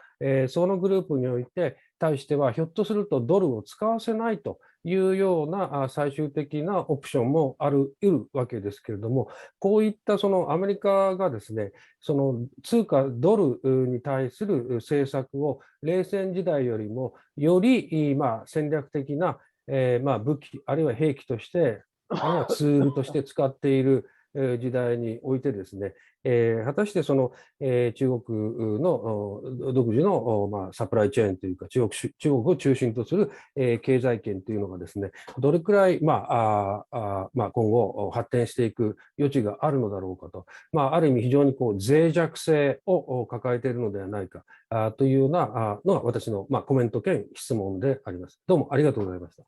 そのグループにおいて対してはひょっとするとドルを使わせないというような最終的なオプションもあるわけですけれども、こういったそのアメリカがですね、その通貨ドルに対する政策を冷戦時代よりもより戦略的な武器あるいは兵器として、あるいはツールとして使っている時代においてですね、果たしてその、中国の独自の、サプライチェーンというか中国を中心とする、経済圏というのがですね、どれくらい、今後発展していく余地があるのだろうかと、ある意味非常に脆弱性を抱えているのではないかというようなのが私の、コメント兼質問であります。どうもありがとうございました。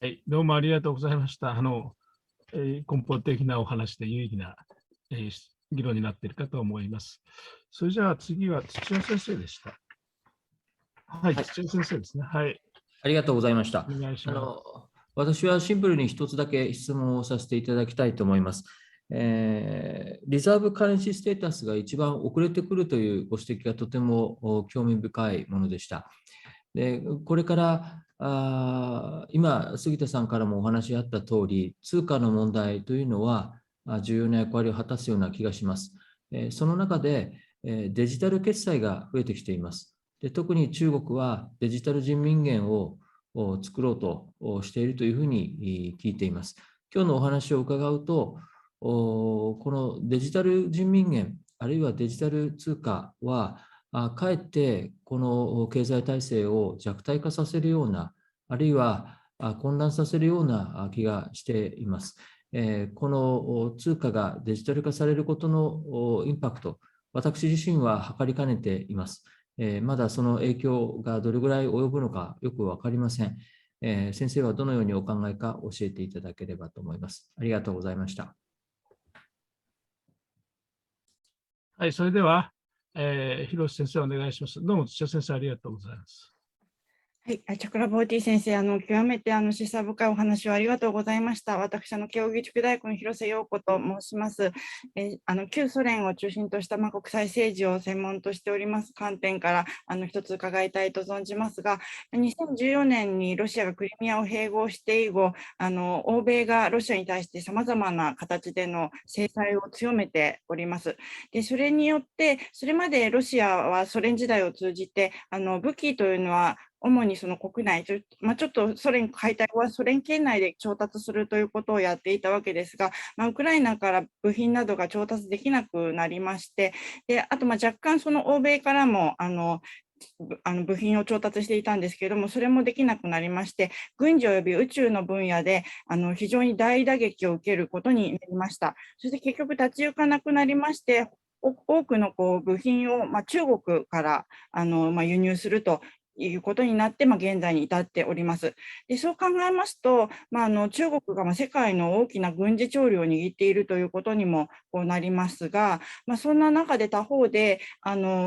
はい、どうもありがとうございました。根本的なお話で有意義な、議論になっているかと思います。それじゃあ次は土屋先生でした。はい、土屋先生ですね。はい。ありがとうございました。お願いします。私はシンプルに一つだけ質問をさせていただきたいと思います。リザーブカレンシーステータスが一番遅れてくるというご指摘がとても興味深いものでした。でこれから今、杉田さんからもお話あった通り、通貨の問題というのは重要な役割を果たすような気がします。その中でデジタル決済が増えてきています。で特に中国はデジタル人民元を作ろうとしているというふうに聞いています。今日のお話を伺うと、このデジタル人民元、あるいはデジタル通貨は、かえってこの経済体制を弱体化させるような、あるいは混乱させるような気がしています。この通貨がデジタル化されることのインパクト、私自身は測りかねています。まだその影響がどれぐらい及ぶのかよく分かりません。先生はどのようにお考えか教えていただければと思います。ありがとうございました。はい、それでは、広瀬先生お願いします。どうも土屋先生ありがとうございます。はい、チャクラボルティ先生、極めて示唆深いお話をありがとうございました。私、慶應義塾大学の広瀬陽子と申します。旧ソ連を中心とした国際政治を専門としております観点から一つ伺いたいと存じますが、2014年にロシアがクリミアを併合して以後、欧米がロシアに対してさまざまな形での制裁を強めております。でそれによって、それまでロシアはソ連時代を通じて武器というのは主にその国内、ちょっとソ連解体後はソ連圏内で調達するということをやっていたわけですが、ウクライナから部品などが調達できなくなりまして、であと若干その欧米からも部品を調達していたんですけれども、それもできなくなりまして、軍事および宇宙の分野で非常に大打撃を受けることになりました。そして結局立ち行かなくなりまして、多くの部品を中国から輸入するということになって、現在に至っております。でそう考えますと、中国が世界の大きな軍事潮流を握っているということにもなりますが、そんな中で他方で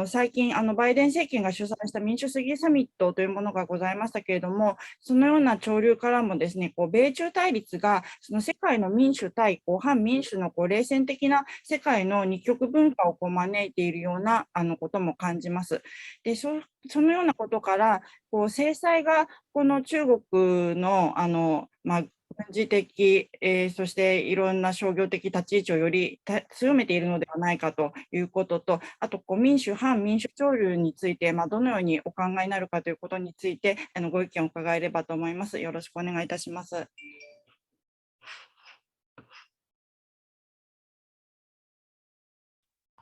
最近バイデン政権が主催した民主主義サミットというものがございましたけれども、そのような潮流からもですね、米中対立がその世界の民主対反民主の冷戦的な世界の二極文化を招いているようなことも感じます。でそのようなことから制裁がこの中国の軍事的、そしていろんな商業的立ち位置をより強めているのではないかということと、あと民主反民主潮流について、どのようにお考えになるかということについてご意見を伺えればと思います。よろしくお願いいたします。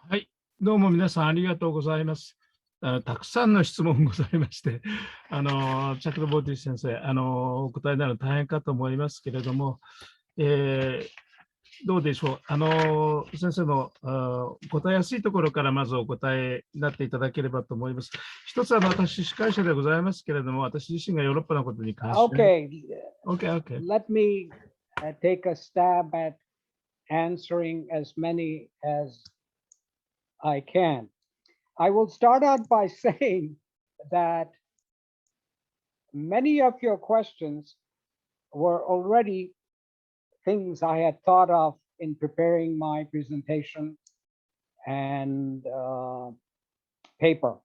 はい、どうも皆さんありがとうございます。たくさんの質問ございまして、チャクラボルティ先生、お答えになるの大変かと思いますけれども、どうでしょう。先生の答えやすいところからまずお答えになっていただければと思います。一つは私、司会者でございますけれども、私自身がヨーロッパのことに関して、Okay. Let me take a stab at answering as many as I can. I will start out by saying that many of your questions were already things I had thought of in preparing my presentation and paper.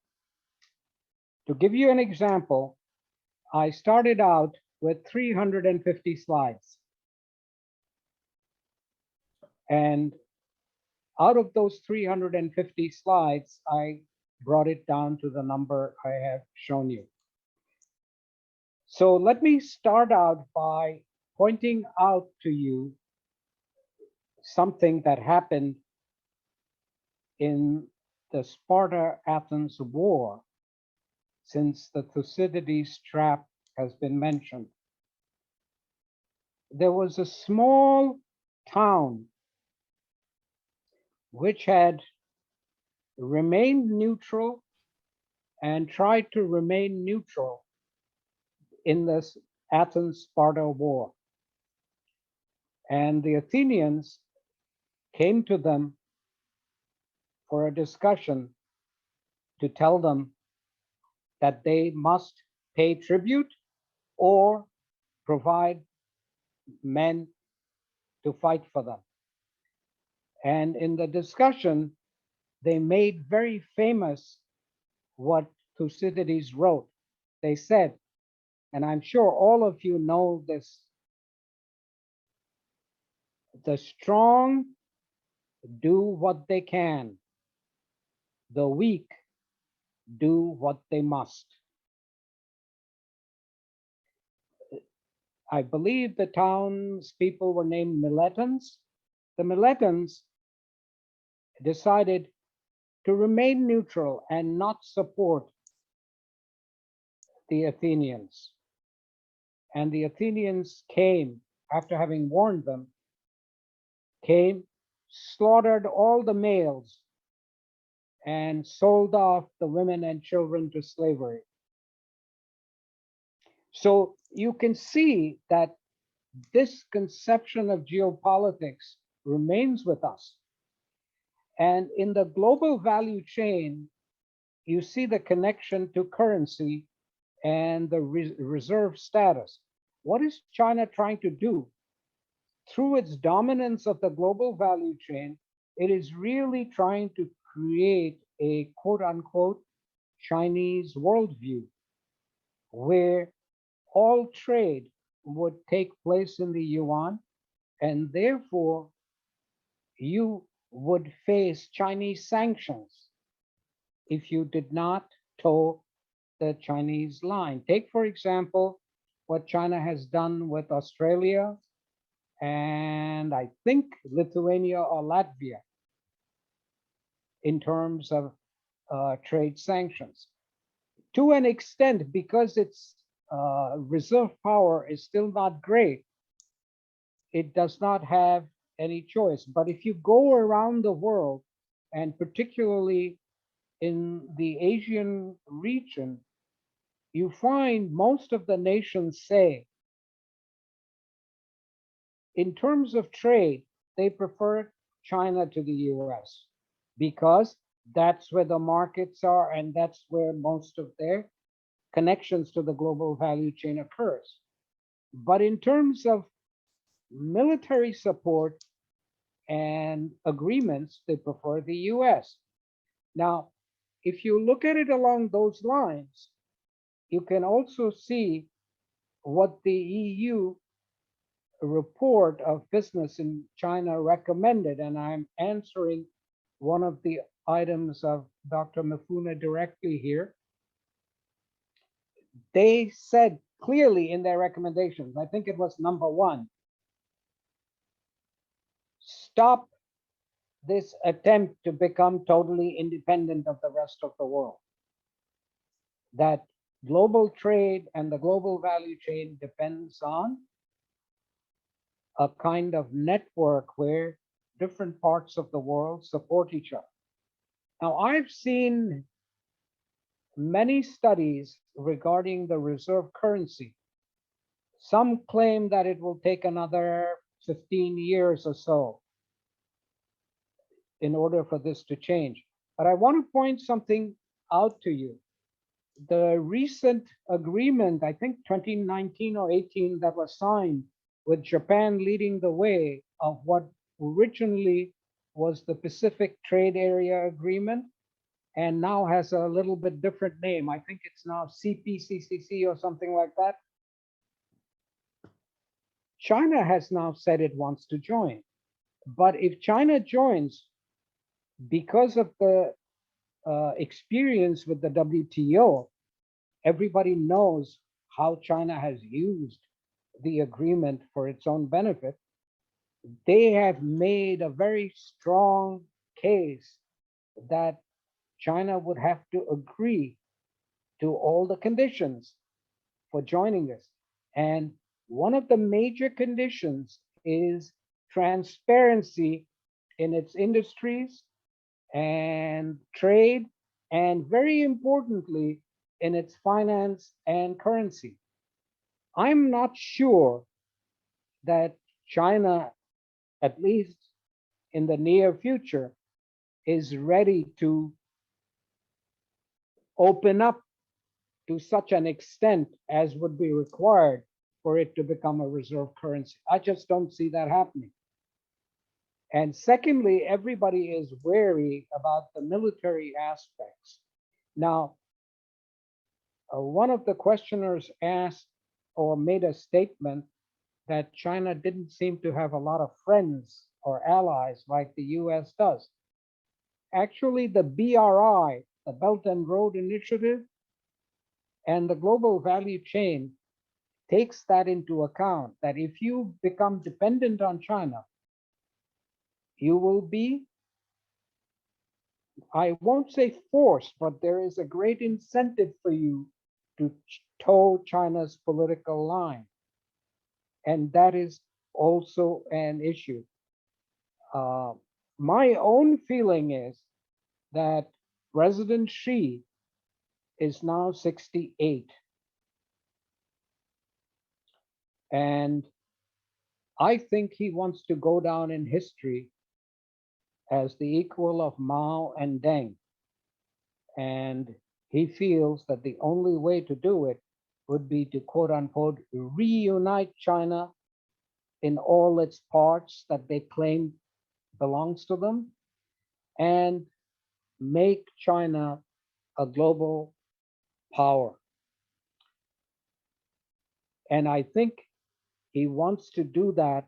To give you an example, I started out with 350 slides. And out of those 350 slides, I brought it down to the number I have shown you. So let me start out by pointing out to you something that happened in the Sparta Athens War, since the Thucydides trap has been mentioned. There was a small town which had remained neutral and tried to remain neutral in this Athens-Sparta war. And the Athenians came to them for a discussion to tell them that they must pay tribute or provide men to fight for them. And in the discussion, they made very famous what Thucydides wrote. They said, and I'm sure all of you know this, the strong do what they can, the weak do what they must. I believe the townspeople were named Miletans. The Miletans decided to remain neutral and not support the Athenians. And the Athenians came, after having warned them, came, slaughtered all the males, and sold off the women and children to slavery. So you can see that this conception of geopolitics remains with us. And in the global value chain, you see the connection to currency and the reserve status. What is China trying to do? Through its dominance of the global value chain, it is really trying to create a quote unquote Chinese worldview where all trade would take place in the yuan, and therefore you would face Chinese sanctions if you did not toe the Chinese line. Take, for example, what China has done with Australia and I think Lithuania or Latvia in terms of trade sanctions. To an extent, because its reserve power is still not great, it does not have any choice. But if you go around the world, and particularly in the Asian region, you find most of the nations say, in terms of trade, they prefer China to the US because that's where the markets are and that's where most of their connections to the global value chain occurs. But in terms of military support and agreements, they prefer the US. Now, if you look at it along those lines, you can also see what the EU report of business in China recommended, and I'm answering one of the items of Dr. Mifune directly here. They said clearly in their recommendations, I think it was number 1, stop this attempt to become totally independent of the rest of the world. That global trade and the global value chain depends on a kind of network where different parts of the world support each other. Now, I've seen many studies regarding the reserve currency. Some claim that it will take another 15 years or so in order for this to change. But I want to point something out to you. The recent agreement, I think 2019 or 18, that was signed with Japan leading the way of what originally was the Pacific Trade Area Agreement and now has a little bit different name. I think it's now CPCCC or something like that. China has now said it wants to join. But if China joins, because of the experience with the WTO, everybody knows how China has used the agreement for its own benefit, they have made a very strong case that China would have to agree to all the conditions for joining us. And one of the major conditions is transparency in its industries and trade, and very importantly, in its finance and currency. I'm not sure that China, at least in the near future, is ready to open up to such an extent as would be required for it to become a reserve currency. I just don't see that happening. And secondly, everybody is wary about the military aspects. Now, one of the questioners asked or made a statement that China didn't seem to have a lot of friends or allies like the US does. Actually, the BRI, the Belt and Road Initiative, and the global value chain takes that into account, that if you become dependent on China, you will be, I won't say forced, but there is a great incentive for you to toe China's political line. And that is also an issue. My own feeling is that President Xi is now 68. And I think he wants to go down in history as the equal of Mao and Deng. And he feels that the only way to do it would be to, quote unquote, reunite China in all its parts that they claim belongs to them, and make China a global power. And I think he wants to do that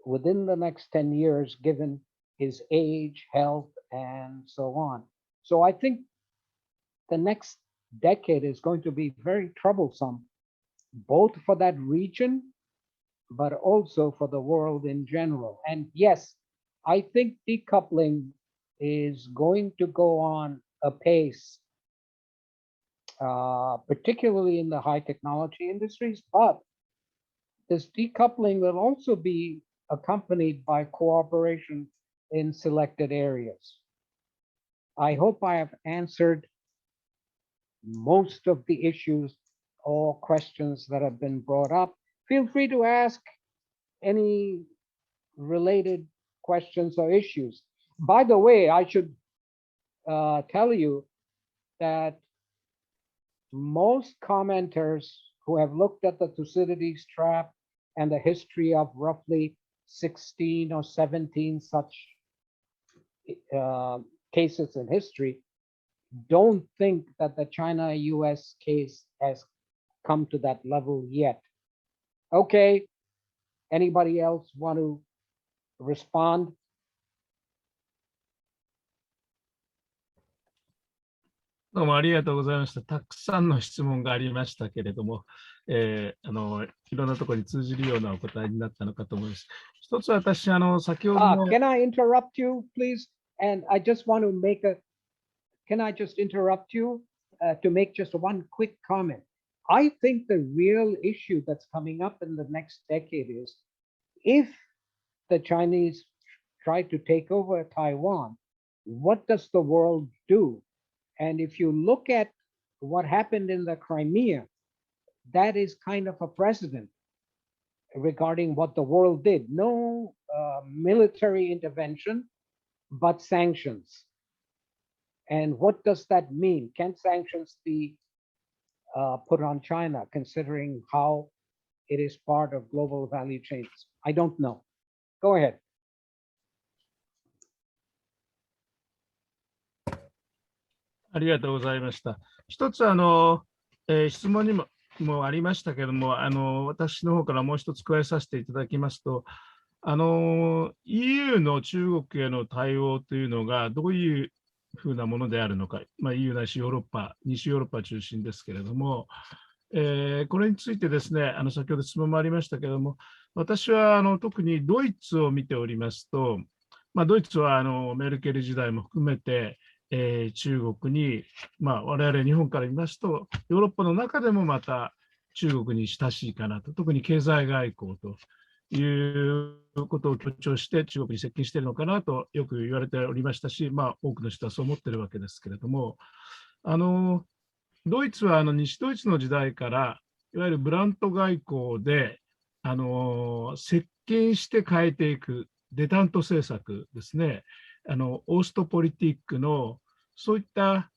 within the next 10 years, given his age, health, and so on. So I think the next decade is going to be very troublesome, both for that region, but also for the world in general. And yes, I think decoupling is going to go on apace, particularly in the high technology industries, but this decoupling will also be accompanied by cooperation in selected areas. I hope I have answered most of the issues or questions that have been brought up. Feel free to ask any related questions or issues. By the way, I should tell you that most commenters who have looked at the Thucydides trap and the history of roughly 16 or 17 such cases in history don't think that the China-US case has come to that level yet. Okay, anybody else want to respond? どうもありがとうございました。たくさんの質問がありましたけれども、いろんなところに通じるようなお答えになったのかと思います。一つ私、先ほどの。Can I interrupt you, please? And I just want to make can I just interrupt you to make just one quick comment? I think the real issue that's coming up in the next decade is if the Chinese try to take over Taiwan, what does the world do? And if you look at what happened in the Crimea, that is kind of a precedent regarding what the world did. No military intervention, but sanctions. And what does that mean? Can sanctions be put on China, considering how it is part of global value chains? I don't know. Go ahead. ありがとうございました。一つ質問にもありましたけれども、私の方からもう一つ加えさせていただきますと、EU の中国への対応というのがどういうふうなものであるのか、EU ないしヨーロッパ、西ヨーロッパ中心ですけれども、これについてですね、先ほど質問もありましたけれども、私は特にドイツを見ておりますと、ドイツはメルケル時代も含めて、中国に、我々日本から見ますと、ヨーロッパの中でもまた中国に親しいかなと、特に経済外交ということを強調して中国に接近しているのかなとよく言われておりましたし、多くの人はそう思っているわけですけれども、ドイツは西ドイツの時代から、いわゆるブラント外交で、接近して変えていく、デタント政策ですね、オーストポリティックの、そういった、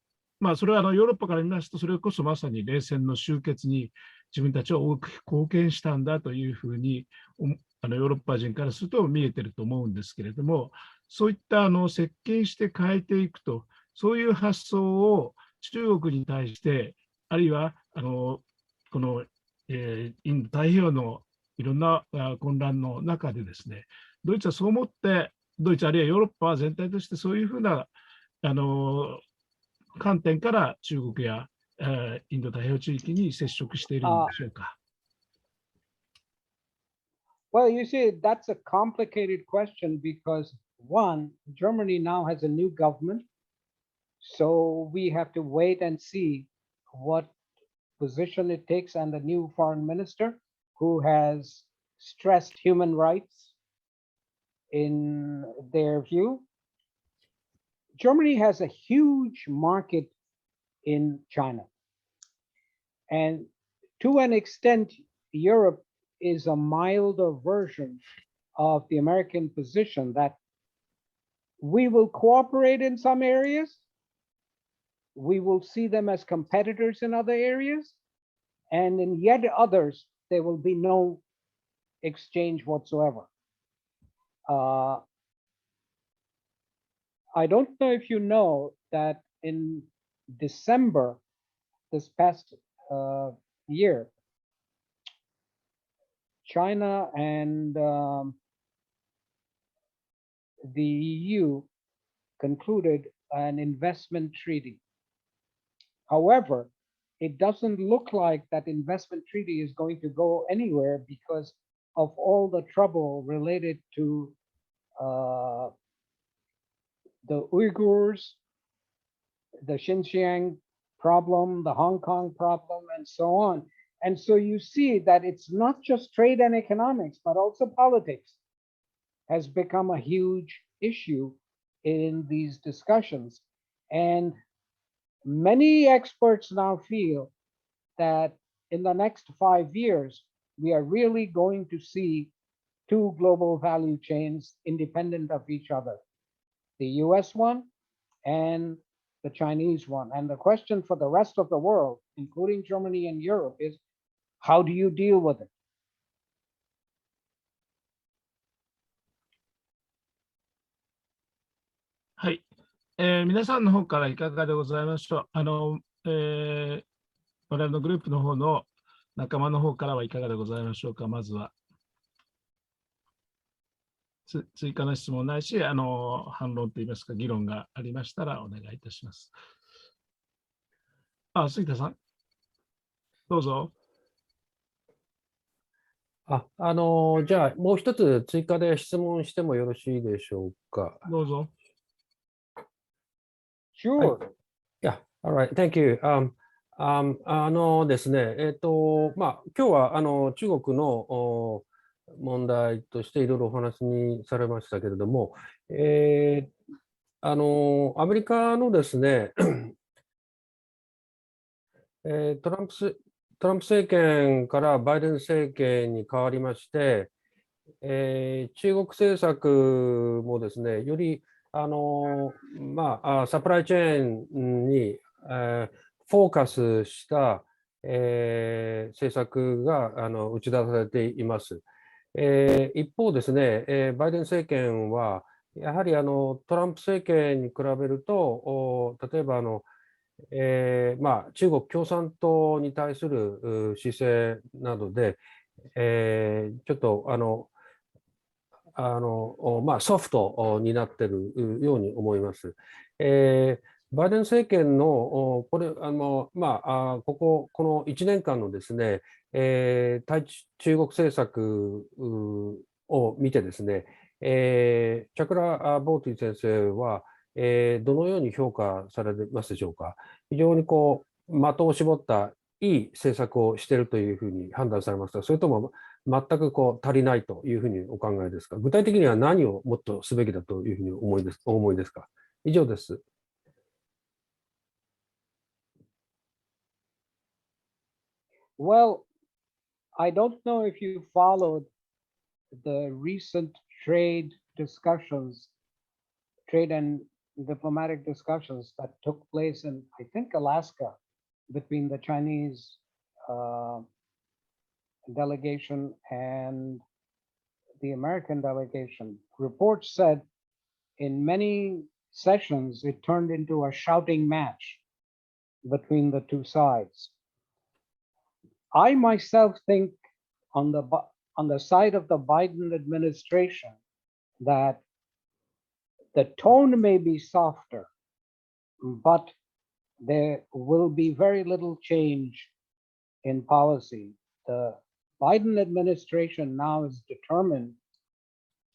それはヨーロッパから見ますと、それこそまさに冷戦の終結に自分たちは大きく貢献したんだというふうに、ヨーロッパ人からすると見えてると思うんですけれども、そういった接近して変えていくと、そういう発想を中国に対して、あるいはこの、インド太平洋のいろんな混乱の中でですね、ドイツはそう思って、ドイツあるいはヨーロッパは全体としてそういうふうな観点から中国やインド太平洋地域に接触しているんでしょうか。Well, you see, that's a complicated question because one, Germany now has a new government. So we have to wait and see what position it takes and the new foreign minister who has stressed human rights in their view. Germany has a huge market in China. And to an extent, Europe is a milder version of the American position that we will cooperate in some areas. We will see them as competitors in other areas. And in yet others, there will be no exchange whatsoever. I don't know if you know that in December, this past year, China and the EU concluded an investment treaty. However, it doesn't look like that investment treaty is going to go anywhere because of all the trouble related to the Uyghurs, the Xinjiang problem, the Hong Kong problem, and so on. And so you see that it's not just trade and economics, but also politics has become a huge issue in these discussions. And many experts now feel that in the next 5 years, we are really going to see two global value chains independent of each other, the US one and the Chinese one. And the question for the rest of the world, including Germany and Europe, is how do you deal with it? はい、皆さんの方からいかがでございましょう。我々のグループの方の仲間の方からはいかがでございましょうか。まずは追加の質問ないし、反論といいますか、議論がありましたらお願いいたします。杉田さん、どうぞ。じゃあ、もう一つ追加で質問してもよろしいでしょうか。どうぞ。Sure. Yeah, all right, thank you. ですね、今日は中国の問題としていろいろお話にされましたけれども、アメリカのですね、トランプ政権からバイデン政権に変わりまして、中国政策もですね、よりサプライチェーンに、フォーカスした、政策が打ち出されています。一方ですね、バイデン政権はやはりトランプ政権に比べると、例えば中国共産党に対する姿勢などで、ちょっとソフトになっているように思います。バイデン政権のこの1年間のですね、対中国政策を見てですね、チャクラボーティ先生は、どのように評価されますでしょうか。非常に的を絞ったいい政策をしているというふうに判断されますか、それとも全く足りないというふうにお考えですか。具体的には何をもっとすべきだというふうにお思いですか。以上です。Well, I don't know if you followed the recent trade and diplomatic discussions that took place in, I think, Alaska between the Chinese delegation and the American delegation. Reports said in many sessions it turned into a shouting match between the two sides. I myself think on the side of the Biden administration that the tone may be softer, but there will be very little change in policy. The Biden administration now is determined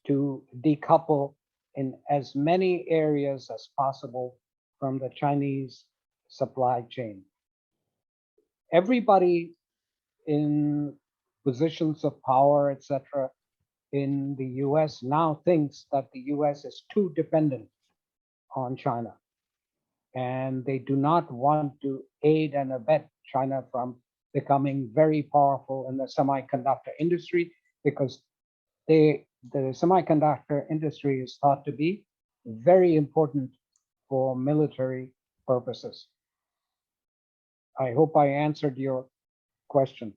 to decouple in as many areas as possible from the Chinese supply chain. Everybody in positions of power, etc., in the US now thinks that the US is too dependent on China. And they do not want to aid and abet China from becoming very powerful in the semiconductor industry, because the semiconductor industry is thought to be very important for military purposes. I hope I answered your question.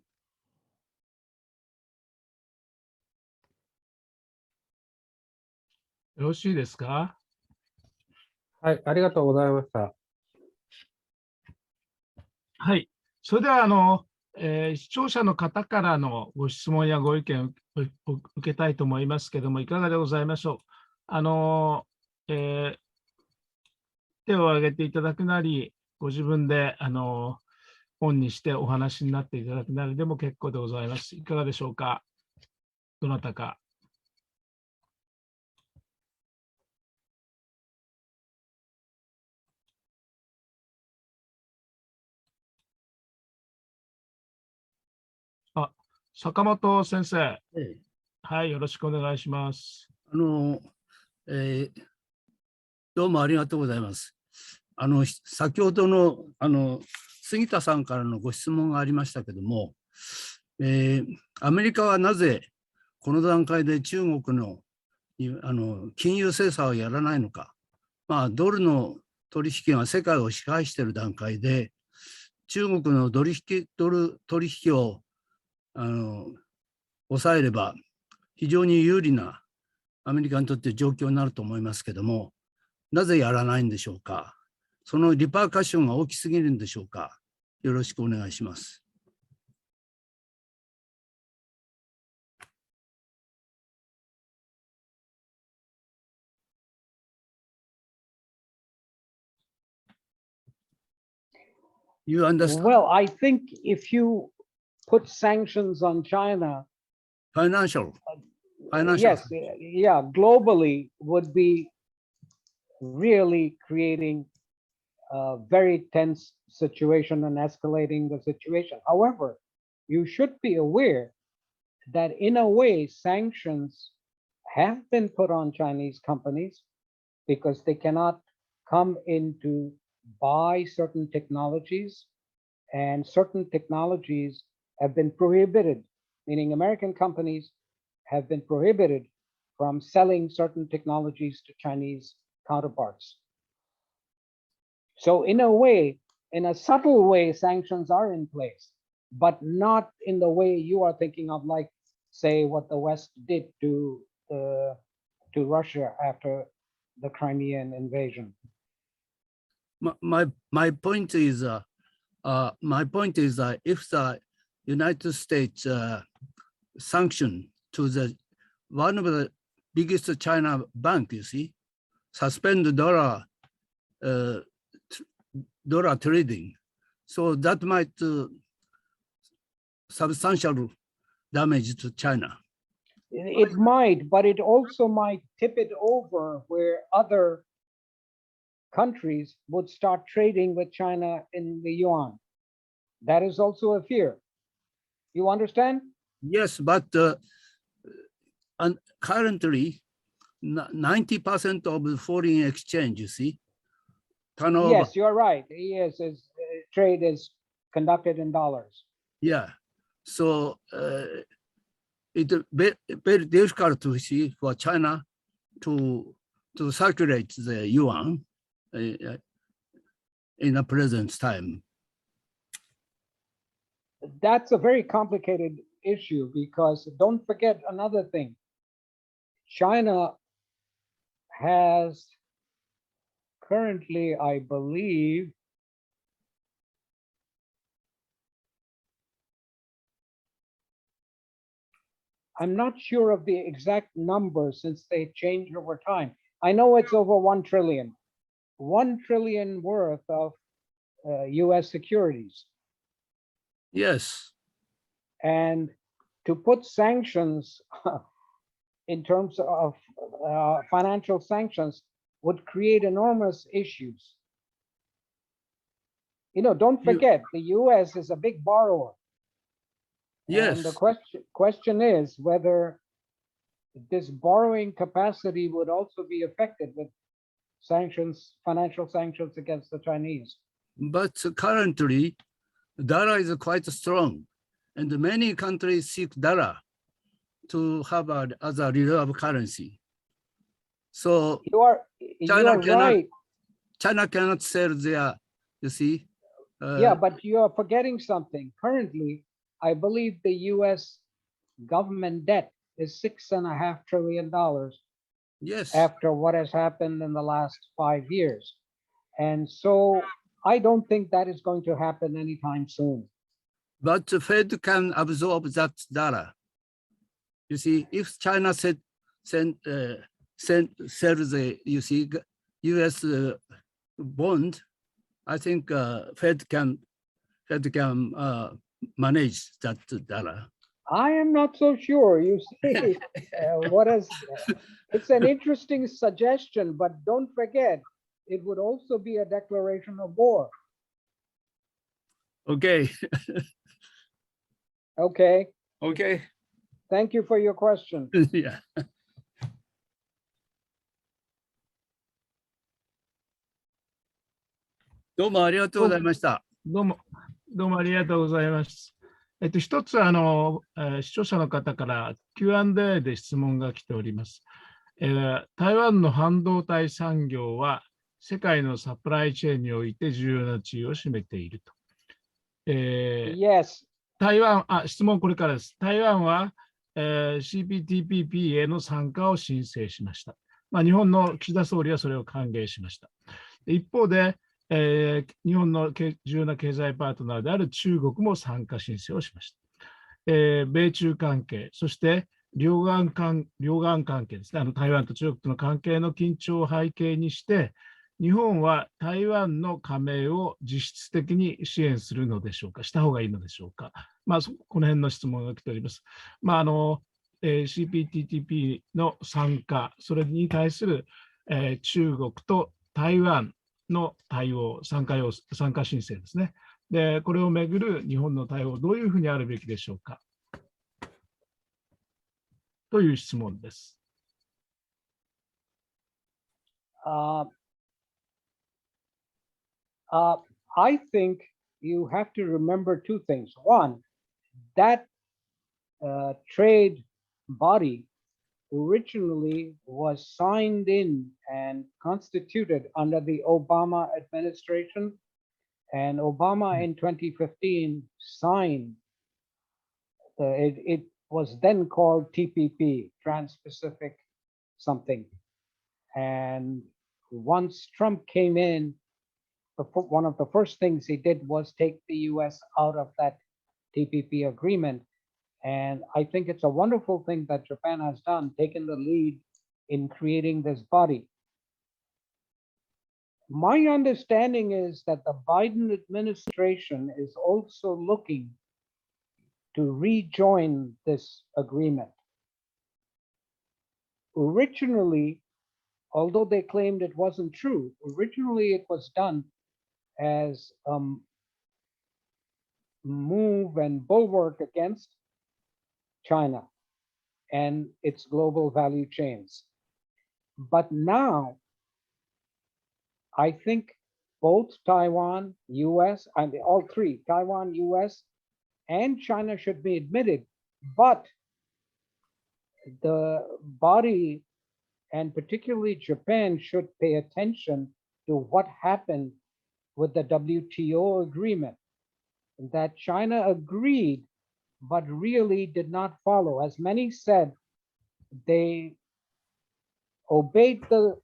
よろしいですか。はい、ありがとうございました。はい、それでは視聴者の方からのご質問やご意見を受けたいと思いますけれども、いかがでございましょう。手を挙げていただくなり、ご自分で本にしてお話になっていただくなりでも結構でございます。いかがでしょうか。どなたか。坂本先生、はい、よろしくお願いします。どうもありがとうございます。先ほどの杉田さんからのご質問がありましたけども、アメリカはなぜこの段階で中国の金融制裁をやらないのか。ドルの取引が世界を支配している段階で、中国のドル取引を抑えれば非常に有利なアメリカにとって状況になると思いますけども、なぜやらないんでしょうか。そのリパーカッションが大きすぎるんでしょうか。よろしくお願いします。You understand? Well, I think if you put sanctions on China, Financial. yes, yeah, globally would be really creating a very tense situation and escalating the situation. However, you should be aware that in a way sanctions have been put on Chinese companies because they cannot come in to buy certain technologies, and certain technologies have been prohibited, meaning American companies have been prohibited from selling certain technologies to Chinese counterparts. So in a way, in a subtle way, sanctions are in place, but not in the way you are thinking of, like, say, what the West did to Russia after the Crimean invasion. My point is that if the United States sanction to one of the biggest China bank, you see, suspend the dollar dollar trading. So that might substantial damage to China. It might, but it also might tip it over where other countries would start trading with China in the yuan. That is also a fear. You understand? Yes, but and currently 90% of the foreign exchange, you see, turnover. Yes, you're right. Yes, trade is conducted in dollars. Yeah, so it's very difficult to see for China to circulate the yuan in the present time. That's a very complicated issue because don't forget another thing. China has currently, I believe, I'm not sure of the exact number since they changed over time. I know it's over 1 trillion. 1 trillion worth of US securities. Yes. And to put sanctions in terms of financial sanctions would create enormous issues. You know, don't forget, the US is a big borrower. Yes. And the question is whether this borrowing capacity would also be affected with sanctions, financial sanctions against the Chinese. But currently, dollar is quite strong, and many countries seek dollar to have as a reserve currency. So you are right. China cannot sell their, you see. Yeah, but you are forgetting something. Currently, I believe the US government debt is $6.5 trillion. Yes. After what has happened in the last 5 years. And so I don't think that is going to happen anytime soon. But the Fed can absorb that dollar. You see, if China sells the, you see, US bond, I think Fed can manage that dollar. I am not so sure. You see, it's an interesting suggestion, but don't forget, it would also be a declaration of war. Okay. Okay. Okay. Thank you for your question. Yeah. どうもありがとうございました。どうもありがとうございます。一つ視聴者の方から Q&A で質問が来ております。台湾の半導体産業は世界のサプライチェーンにおいて重要な地位を占めていると。Yes. 質問これからです。台湾は、CPTPP への参加を申請しました。日本の岸田総理はそれを歓迎しました。一方で、日本の重要な経済パートナーである中国も参加申請をしました。米中関係、そして両岸関係ですね、台湾と中国との関係の緊張を背景にして、日本は台湾の加盟を実質的に支援するのでしょうか、した方がいいのでしょうか。この辺の質問が来ております。CPTPP の参加、それに対する、中国と台湾の対応、参加申請ですね。で、これをめぐる日本の対応、どういうふうにあるべきでしょうかという質問です。I think you have to remember two things. One, that trade body originally was signed in and constituted under the Obama administration, and Obama in 2015 signed, it was then called TPP, Trans-Pacific something. And once Trump came in, one of the first things he did was take the US out of that TPP agreement. And I think it's a wonderful thing that Japan has done, taken the lead in creating this body. my understanding is that the Biden administration is also looking to rejoin this agreement. Originally, although they claimed it wasn't true, originally it was done as a move and bulwark against China and its global value chains. But now, I think both Taiwan, US, and all three, Taiwan, US, and China should be admitted, but the body, and particularly Japan, should pay attention to what happened with the WTO agreement, that China agreed, but really did not follow. As many said, they obeyed the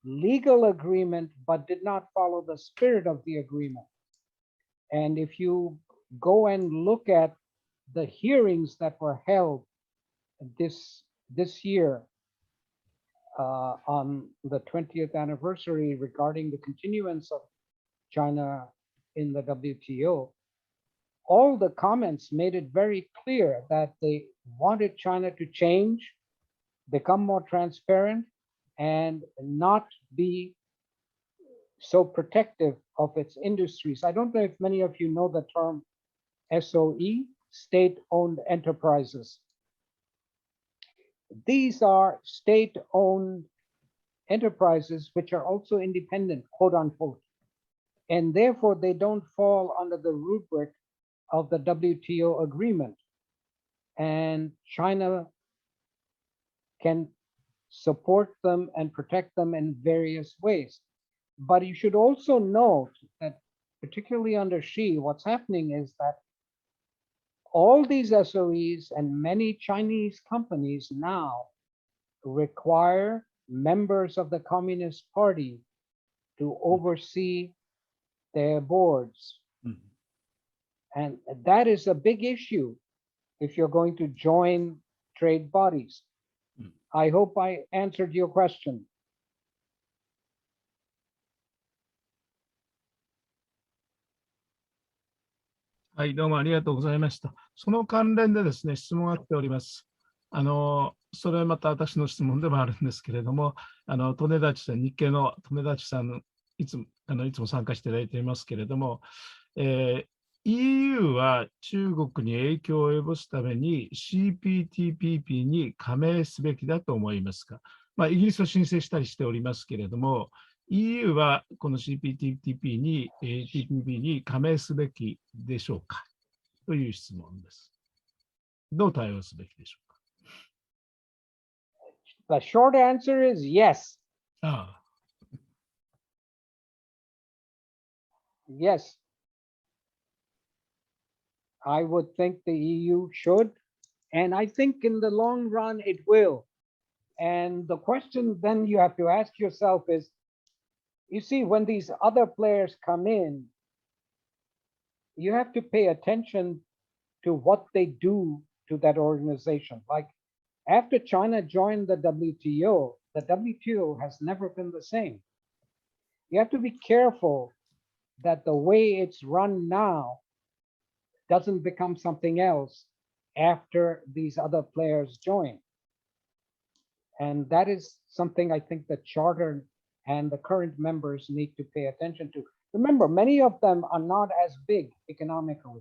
legal agreement, but did not follow the spirit of the agreement. And if you go and look at the hearings that were held this year on the 20th anniversary regarding the continuance of China in the WTO, all the comments made it very clear that they wanted China to change, become more transparent, and not be so protective of its industries. I don't know if many of you know the term SOE, state-owned enterprises. These are state-owned enterprises which are also independent, quote unquote, and therefore they don't fall under the rubric of the WTO agreement. And China can support them and protect them in various ways. But you should also note that, particularly under Xi, what's happening is that all these SOEs and many Chinese companies now require members of the Communist Party to oversee their boards. And that is a big issue if you're going to join trade bodies. I hope I answered your question. はい、どうもありがとうございました。その関連でですね、質問が来ております。それはまた私の質問でもあるんですけれども、利根立さん、日系の利根立さん、いつも参加していただいていますけれども、EU は中国に影響を及ぼすために CPTPP に加盟すべきだと思いますか。イギリスは申請したりしておりますけれども、EU はこの CPTPP に加盟すべきでしょうかという質問です。どう対応すべきでしょうか。 The short answer is yes. Yes. I would think the EU should, and I think in the long run it will. And the question then you have to ask yourself is, you see, when these other players come in, you have to pay attention to what they do to that organization. Like after China joined the WTO has never been the same. You have to be careful that the way it's run now doesn't become something else after these other players join. And that is something I think the Charter and the current members need to pay attention to. Remember, many of them are not as big economically,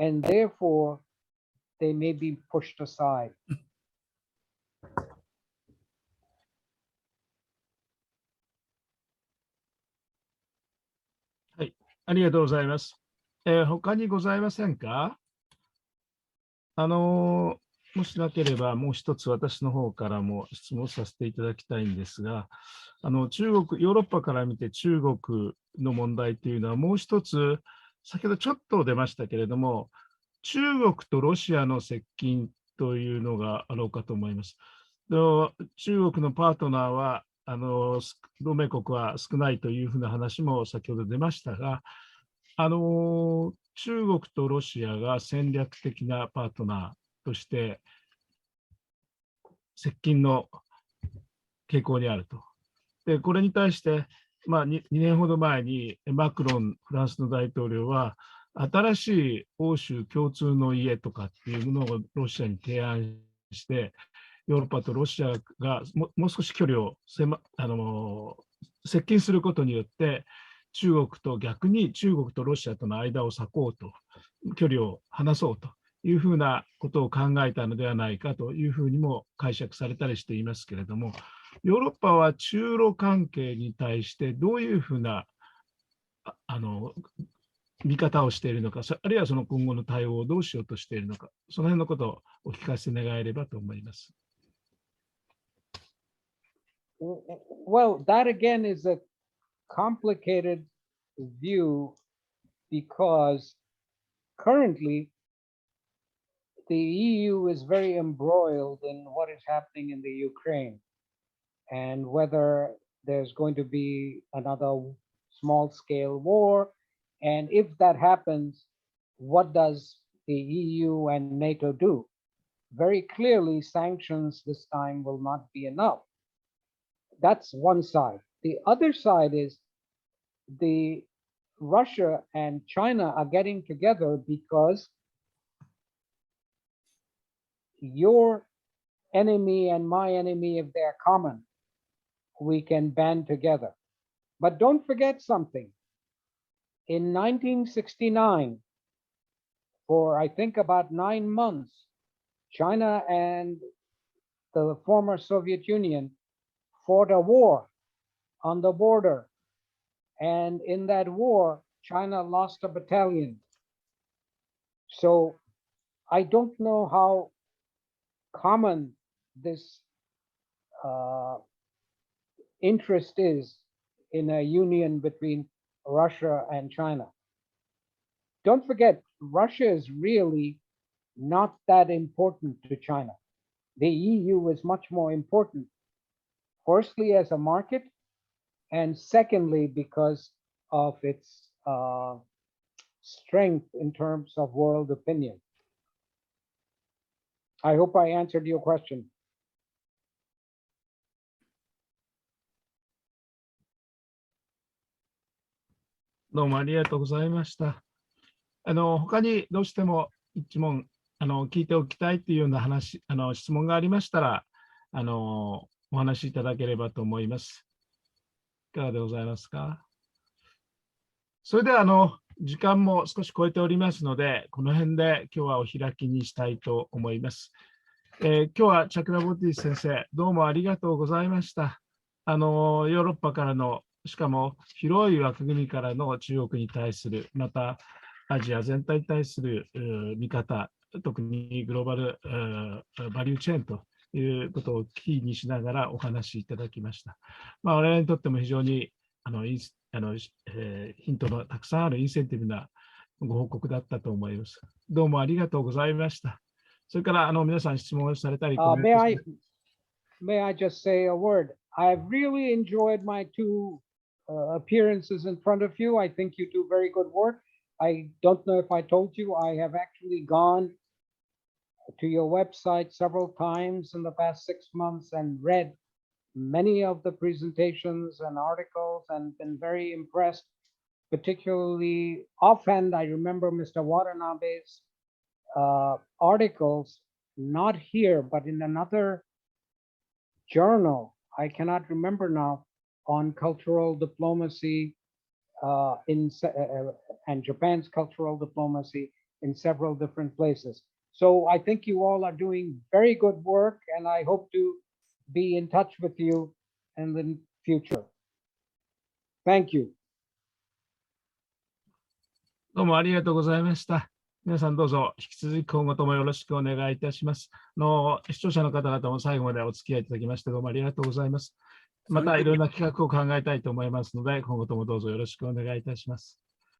and therefore they may be pushed aside. はい、ありがとうございます。他にございませんか？もしなければ、もう一つ私の方からも質問させていただきたいんですが、ヨーロッパから見て中国の問題というのはもう一つ、先ほどちょっと出ましたけれども、中国とロシアの接近というのがあろうかと思います。中国のパートナーは、同盟国は少ないというふうな話も先ほど出ましたが、中国とロシアが戦略的なパートナーとして接近の傾向にあると。で、これに対して、2年ほど前にマクロン、フランスの大統領は、新しい欧州共通の家とかっていうものをロシアに提案して、ヨーロッパとロシアがもう少し距離を接近することによって、逆に中国とロシアとの間を裂こうと、距離を離そうというふうなことを考えたのではないかというふうにも解釈されたりしていますけれども、ヨーロッパは中ロ関係に対してどういうふうな見方をしているのか、あるいはその今後の対応をどうしようとしているのか、その辺のことをお聞かせ願えればと思います。Well, that again is a complicated view because currently the EU is very embroiled in what is happening in the Ukraine and whether there's going to be another small-scale war. And if that happens, what does the EU and NATO do? Very clearly, sanctions this time will not be enough. That's one side. The other side is Russia and China are getting together because your enemy and my enemy, if they're common, we can band together. But don't forget something. In 1969, for I think about 9 months, China and the former Soviet Union fought a war on the border. And in that war, China lost a battalion. So I don't know how common this interest is in a union between Russia and China. Don't forget, Russia is really not that important to China. The EU is much more important, firstly as a market, and secondly because of its strength in terms of world opinion. I hope I answered your question. どうもありがとうございました。他にどうしても一問聞いておきたいというような質問がありましたら、お話しいただければと思います。いかがでございますか。それでは時間も少し超えておりますので、この辺で今日はお開きにしたいと思います。今日はチャクラボティ先生、どうもありがとうございました。ヨーロッパからの、しかも広い枠組みからの中国に対する、またアジア全体に対する見方、特にグローバルバリューチェーンということをキーにしながらお話しいただきました。我々にとっても非常にヒントのたくさんあるインセンティブなご報告だったと思います。どうもありがとうございました。それから皆さん質問されたり、May I just say a word? I've really enjoyed my two appearances in front of you. I think you do very good work. I don't know if I told you, I have actually gone to your website several times in the past 6 months and read many of the presentations and articles and been very impressed. Particularly offhand, I remember Mr. Watanabe's articles, not here, but in another journal, I cannot remember now, on cultural diplomacy and Japan's cultural diplomacy in several different places. So I think you all are doing very good work, and I hope to be in touch with you in the future. Thank you. どうもありがとうございました。皆さんどうぞ引き続き今後ともよろしくお願いいたします。視聴者の方々も最後までお付き合いいただきましてどうもありがとうございます。またいろんな企画を考えたいと思いますので、今後ともどうぞよろしくお願いいたします。